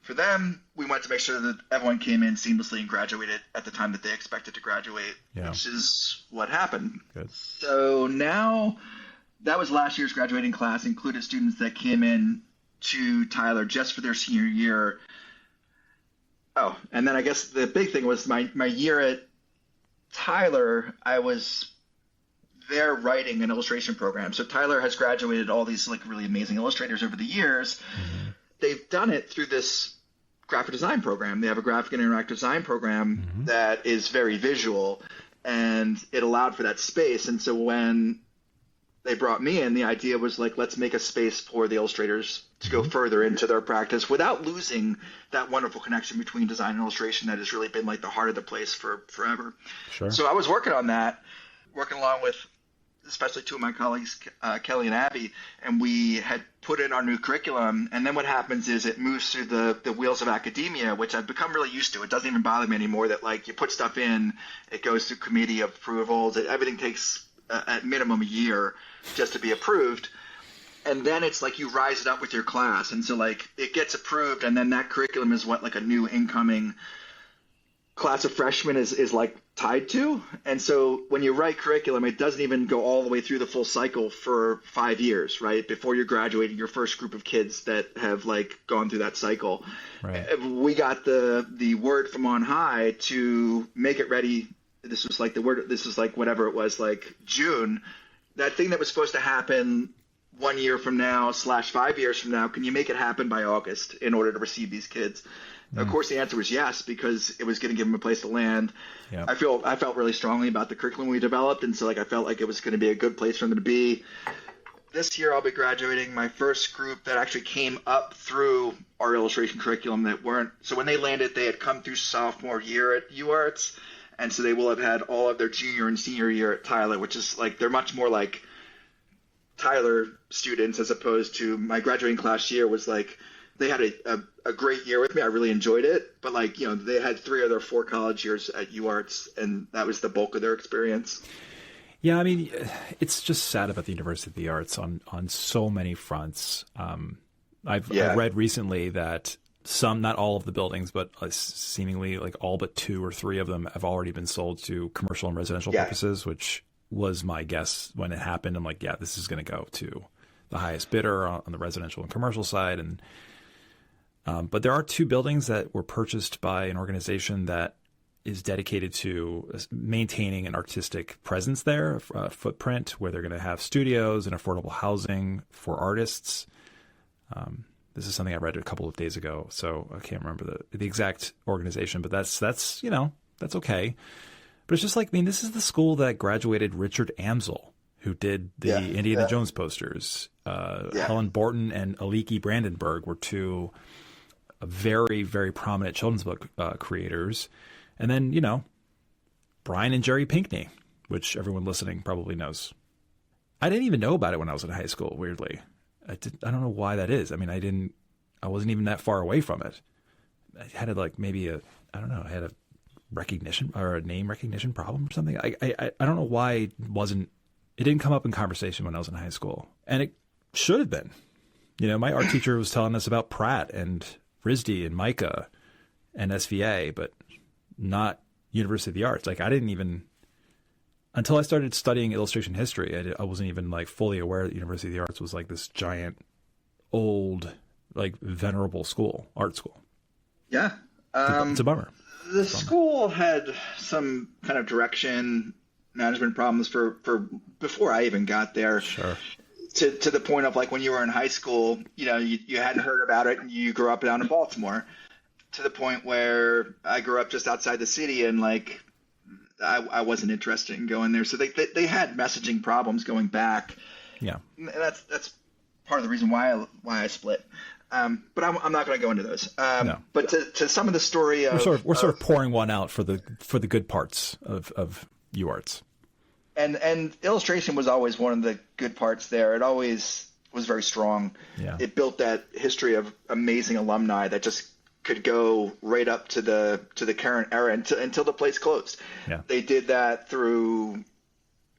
for them. We wanted to make sure that everyone came in seamlessly and graduated at the time that they expected to graduate, which is what happened. Good. So now that was last year's graduating class, included students that came in to Tyler just for their senior year. Oh, and then I guess the big thing was my year at Tyler, I was there writing an illustration program. So Tyler has graduated all these like really amazing illustrators over the years. Mm-hmm. They've done it through this graphic design program. They have a graphic and interactive design program that is very visual, and it allowed for that space. And so when they brought me in, the idea was like, let's make a space for the illustrators to go further into their practice without losing that wonderful connection between design and illustration that has really been like the heart of the place for forever. Sure. So I was working on that, working along with especially two of my colleagues, Kelly and Abby, and we had put in our new curriculum. And then what happens is it moves through the wheels of academia, which I've become really used to. It doesn't even bother me anymore that like you put stuff in, it goes through committee of approvals. Everything takes at minimum a year just to be approved. And then it's like you rise it up with your class. And so like it gets approved, and then that curriculum is what like a new incoming class of freshmen is like tied to. And so when you write curriculum, it doesn't even go all the way through the full cycle for 5 years, right? Before you're graduating your first group of kids that have like gone through that cycle. Right. We got the word from on high to make it ready. This was like whatever it was, like June. That thing that was supposed to happen 1 year from now / 5 years from now, can you make it happen by August in order to receive these kids? Of course, the answer was yes, because it was going to give them a place to land. Yep. I felt really strongly about the curriculum we developed, and so like I felt like it was going to be a good place for them to be. This year, I'll be graduating my first group that actually came up through our illustration curriculum that weren't. So when they landed, they had come through sophomore year at UArts, and so they will have had all of their junior and senior year at Tyler, which is like they're much more like Tyler students as opposed to my graduating class year was like. They had a great year with me. I really enjoyed it. But, like, you know, they had 3 of their 4 college years at UArts, and that was the bulk of their experience. Yeah, I mean, it's just sad about the University of the Arts on so many fronts. I've read recently that some, not all of the buildings, but seemingly like all but 2 or 3 of them have already been sold to commercial and residential purposes, which was my guess when it happened. I'm like, yeah, this is going to go to the highest bidder on the residential and commercial side. And but there are 2 buildings that were purchased by an organization that is dedicated to maintaining an artistic presence there, a footprint where they're going to have studios and affordable housing for artists. This is something I read a couple of days ago, so I can't remember the exact organization, but that's you know, that's okay. But it's just like, I mean, this is the school that graduated Richard Amsel, who did the Indiana Jones posters. Helen Borten and Aliki Brandenberg were 2 very, very prominent children's book creators. And then, you know, Brian and Jerry Pinkney, which everyone listening probably knows. I didn't even know about it when I was in high school, weirdly. I don't know why that is. I mean, I wasn't even that far away from it. I had like maybe I had a recognition or a name recognition problem or something. I don't know why it didn't come up in conversation when I was in high school, and it should have been. My art teacher was telling us about Pratt and RISD and Micah and SVA, but not University of the Arts. Like I didn't even, until I started studying illustration history, I wasn't even like fully aware that University of the Arts was like this giant, old, like venerable art school. Yeah. It's a bummer. The school had some kind of direction management problems for before I even got there. Sure. To the point of like when you were in high school, you hadn't heard about it and you grew up down in Baltimore, to the point where I grew up just outside the city and like I wasn't interested in going there. So they had messaging problems going back. Yeah. And that's part of the reason why I split. But I'm not going to go into those. No. But to some of the story of we're sort of pouring one out for the good parts of UArts. And illustration was always one of the good parts there. It always was very strong. Yeah. It built that history of amazing alumni that just could go right up to the current era until the place closed. Yeah. They did that through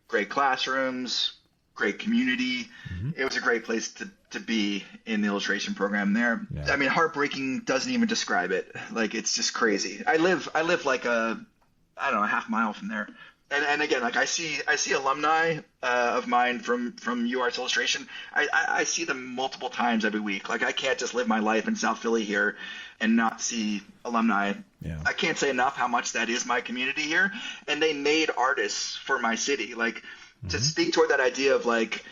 great classrooms, great community. Mm-hmm. It was a great place to be in the illustration program there. Yeah. I mean, heartbreaking doesn't even describe it. Like, it's just crazy. I live like a half mile from there. And again, like I see alumni of mine from UArts Illustration. I see them multiple times every week. Like I can't just live my life in South Philly here and not see alumni. Yeah. I can't say enough how much that is my community here. And they made artists for my city. Like to speak toward that idea of like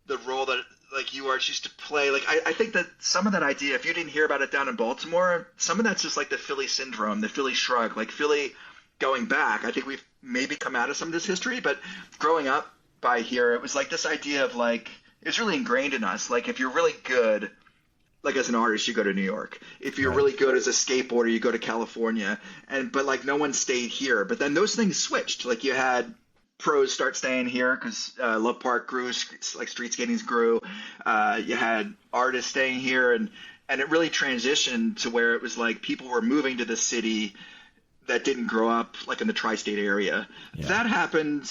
the role that like UArts used to play. Like I think that some of that idea, if you didn't hear about it down in Baltimore, some of that's just like the Philly syndrome, the Philly shrug. Like Philly going back, I think we've maybe come out of some of this history, but growing up by here, it was like this idea of like, it's really ingrained in us. Like if you're really good, like as an artist, you go to New York. If you're really good as a skateboarder, you go to California. But like no one stayed here. But then those things switched. Like you had pros start staying here because Love Park grew, like street skatings grew. You had artists staying here, and it really transitioned to where it was like people were moving to the city that didn't grow up like in the tri-state area. Yeah. That happened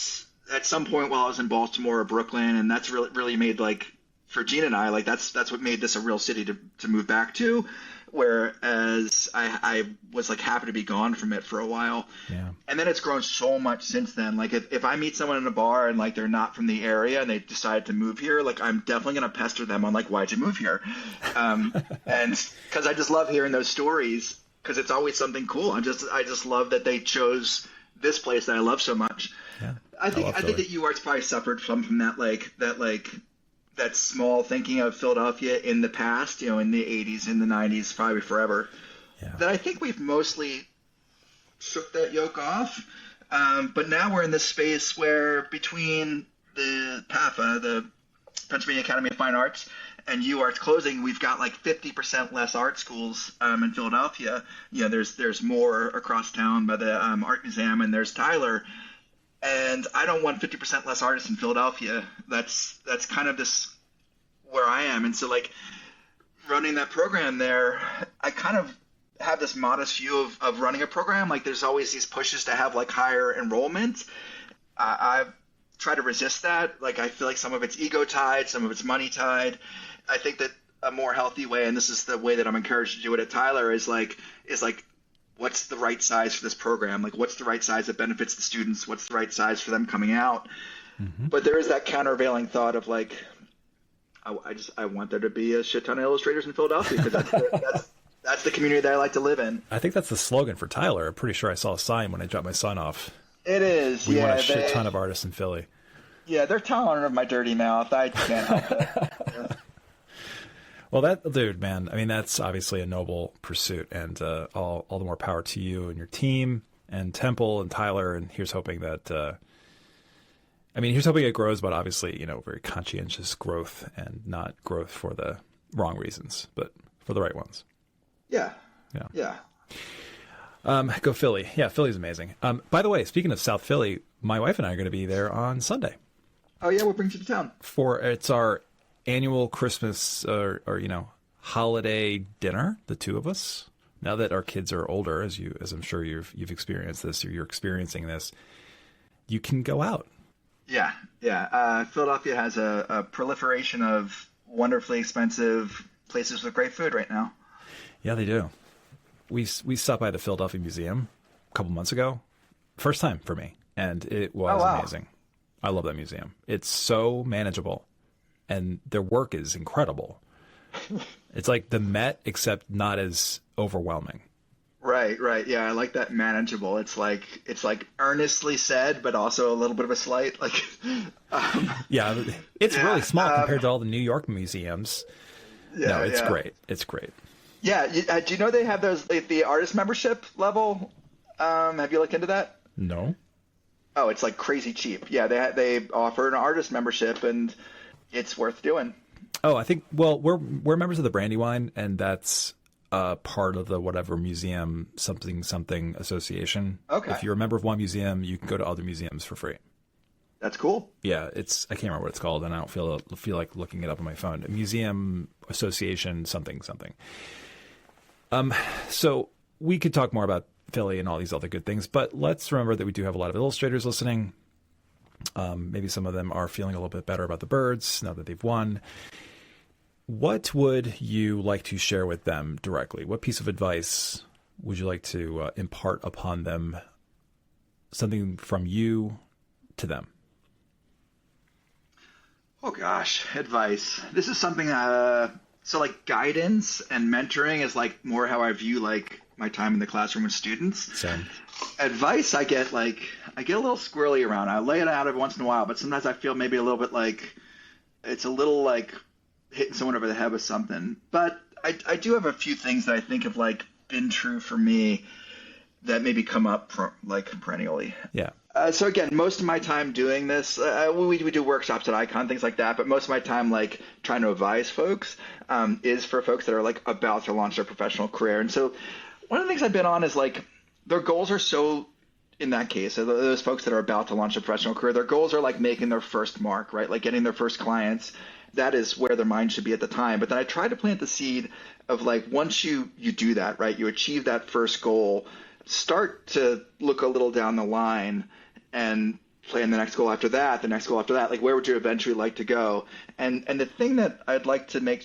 at some point while I was in Baltimore or Brooklyn, and that's really made like for Gina and I, like that's what made this a real city to move back to. Whereas I was like happy to be gone from it for a while. Yeah. And then it's grown so much since then. Like if I meet someone in a bar and like they're not from the area and they decide to move here, like I'm definitely going to pester them on like, why'd you move here? And because I just love hearing those stories. Because it's always something cool. I just love that they chose this place that I love so much. Yeah, I think that UArts probably suffered from that small thinking of Philadelphia in the past, in the 80s, in the 90s, probably forever. Yeah. That I think we've mostly shook that yoke off. But now we're in this space where between the PAFA, the Pennsylvania Academy of Fine Arts, and UArts closing, we've got like 50% less art schools in Philadelphia. There's more across town by the Art Museum, and there's Tyler. And I don't want 50% less artists in Philadelphia. That's kind of this where I am. And so like running that program there, I kind of have this modest view of running a program. Like there's always these pushes to have like higher enrollment. I've tried to resist that. Like I feel like some of it's ego tied, some of it's money tied. I think that a more healthy way, and this is the way that I'm encouraged to do it at Tyler, is like what's the right size for this program? Like what's the right size that benefits the students? What's the right size for them coming out? Mm-hmm. But there is that countervailing thought of like, I want there to be a shit ton of illustrators in Philadelphia because that's the community that I like to live in. I think that's the slogan for Tyler. I'm pretty sure I saw a sign when I dropped my son off. It is. We want a shit ton of artists in Philly. Yeah, they're tolerant of my dirty mouth. I can't help it. Yeah. Well, that dude, man. I mean, that's obviously a noble pursuit, and all the more power to you and your team, and Temple and Tyler. And here's hoping that, here's hoping it grows, but obviously, very conscientious growth, and not growth for the wrong reasons, but for the right ones. Yeah. Go Philly. Yeah, Philly's amazing. By the way, speaking of South Philly, my wife and I are going to be there on Sunday. Oh yeah, we'll bring you to town. It's our annual Christmas or holiday dinner, the two of us. Now that our kids are older, as I'm sure you've experienced this, or you're experiencing this, you can go out. Yeah. Philadelphia has a proliferation of wonderfully expensive places with great food right now. Yeah, they do. We stopped by the Philadelphia Museum a couple months ago. First time for me. And it was amazing. I love that museum. It's so manageable. And their work is incredible. It's like the Met, except not as overwhelming. Right. Yeah, I like that manageable. It's like earnestly said, but also a little bit of a slight. Like, yeah, it's really small compared to all the New York museums. No, it's great. It's great. Yeah. Do you know they have those the artist membership level? Have you looked into that? No. Oh, it's like crazy cheap. Yeah, they offer an artist membership, and it's worth doing. Oh, I think. Well, we're members of the Brandywine, and that's part of the whatever museum something association. Okay. If you're a member of one museum, you can go to other museums for free. That's cool. Yeah, I can't remember what it's called, and I don't feel like looking it up on my phone. Museum Association something. So we could talk more about Philly and all these other good things, but let's remember that we do have a lot of illustrators listening. Maybe some of them are feeling a little bit better about the birds now that they've won. What would you like to share with them directly? What piece of advice would you like to impart upon them? Something from you to them. Oh gosh, advice. This is something. So like guidance and mentoring is like more how I view like my time in the classroom with students. Same. Advice, I get a little squirrely around. I lay it out every once in a while, but sometimes I feel maybe a little bit like it's a little like hitting someone over the head with something. But I do have a few things that I think have like been true for me that maybe come up like perennially. Yeah. So again, most of my time doing this, we do workshops at Icon, things like that. But most of my time, like trying to advise folks, is for folks that are like about to launch their professional career. And so one of the things I've been on is like their goals are so, in that case, those folks that are about to launch a professional career, their goals are like making their first mark, right? Like getting their first clients. That is where their mind should be at the time. But then I try to plant the seed of like once you do that, right? You achieve that first goal, start to look a little down the line and plan the next goal after that, the next goal after that. Like where would you eventually like to go? And the thing that I'd like to make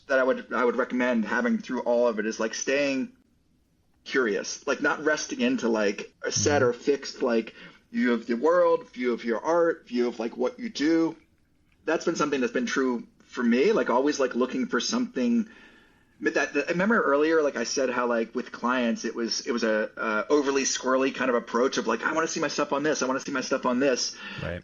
that I would recommend having through all of it is like staying curious, like not resting into like a set or fixed like view of the world, view of your art, view of like what you do. That's been something that's been true for me, like always like looking for something that I remember earlier, like I said, how like with clients, it was a overly squirrely kind of approach of like, I want to see my stuff on this. I want to see my stuff on this. Right.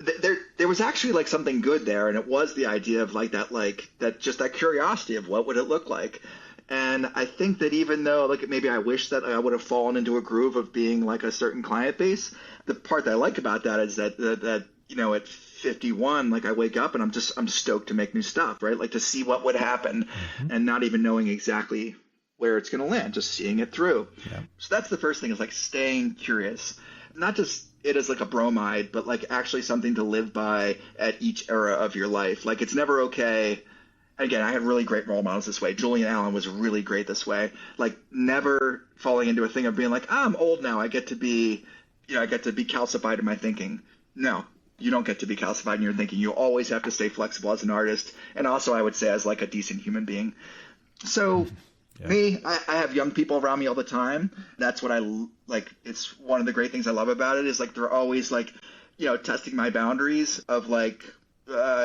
There was actually like something good there. And it was the idea of like that curiosity of what would it look like. And I think that even though like maybe I wish that I would have fallen into a groove of being like a certain client base, the part that I like about that is that you know, at 51, like I wake up and I'm stoked to make new stuff, right? Like to see what would happen and not even knowing exactly where it's going to land, just seeing it through. Yeah. So that's the first thing is like staying curious, not just it as like a bromide, but like actually something to live by at each era of your life. Like it's never okay. Again, I had really great role models this way. Julian Allen was really great this way. Like never falling into a thing of being like, I'm old now. I get to be calcified in my thinking. No. You don't get to be calcified in your thinking. You always have to stay flexible as an artist, and also I would say as like a decent human being. So me, I have young people around me all the time. That's what I like. It's one of the great things I love about it is like they're always like, you know, testing my boundaries of like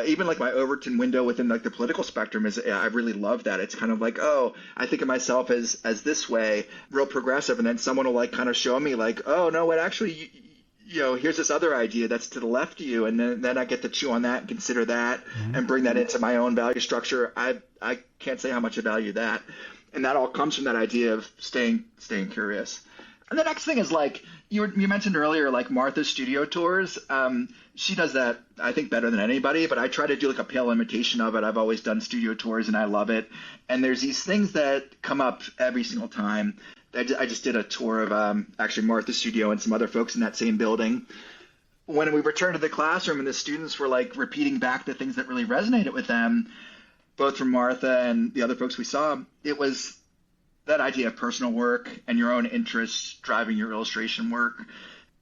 even like my Overton window within like the political spectrum is I really love that. It's kind of like, oh, I think of myself as this way, real progressive, and then someone will like kind of show me like, oh no, what actually. You know, here's this other idea that's to the left of you, and then I get to chew on that and consider that and bring that into my own value structure. I can't say how much I value that, and that all comes from that idea of staying curious. And the next thing is like you mentioned earlier, like Martha's studio tours. She does that I think better than anybody, but I try to do like a pale imitation of it. I've always done studio tours and I love it. And there's these things that come up every single time. I just did a tour of actually Martha's studio and some other folks in that same building. When we returned to the classroom and the students were like repeating back the things that really resonated with them, both from Martha and the other folks we saw, it was that idea of personal work and your own interests driving your illustration work.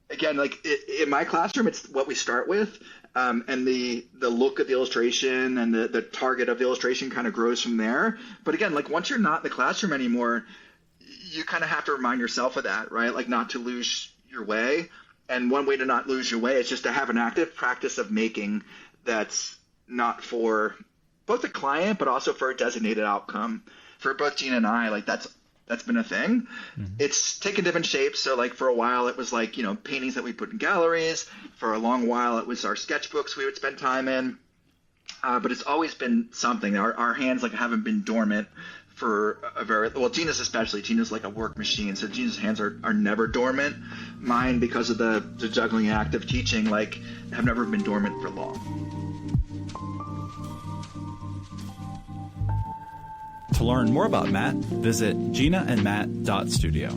Again, like in my classroom, it's what we start with, and the look of the illustration and the target of the illustration kind of grows from there. But again, like once you're not in the classroom anymore, you kind of have to remind yourself of that, right? Like not to lose your way. And one way to not lose your way is just to have an active practice of making that's not for both the client, but also for a designated outcome. For both Gina and I, like that's been a thing. Mm-hmm. It's taken different shapes. So like for a while it was like, paintings that we put in galleries. For a long while it was our sketchbooks we would spend time in. But it's always been something. Our hands like haven't been dormant for a Gina's especially. Gina's like a work machine. So Gina's hands are never dormant. Mine, because of the juggling act of teaching, like have never been dormant for long. To learn more about Matt, visit ginaandmatt.studio.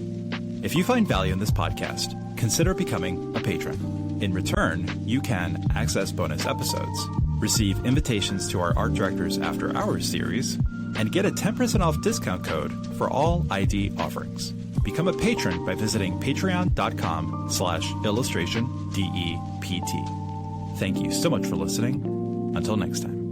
If you find value in this podcast, consider becoming a patron. In return, you can access bonus episodes, receive invitations to our Art Directors After Hours series, and get a 10% off discount code for all ID offerings. Become a patron by visiting patreon.com/illustrationdept. Thank you so much for listening. Until next time.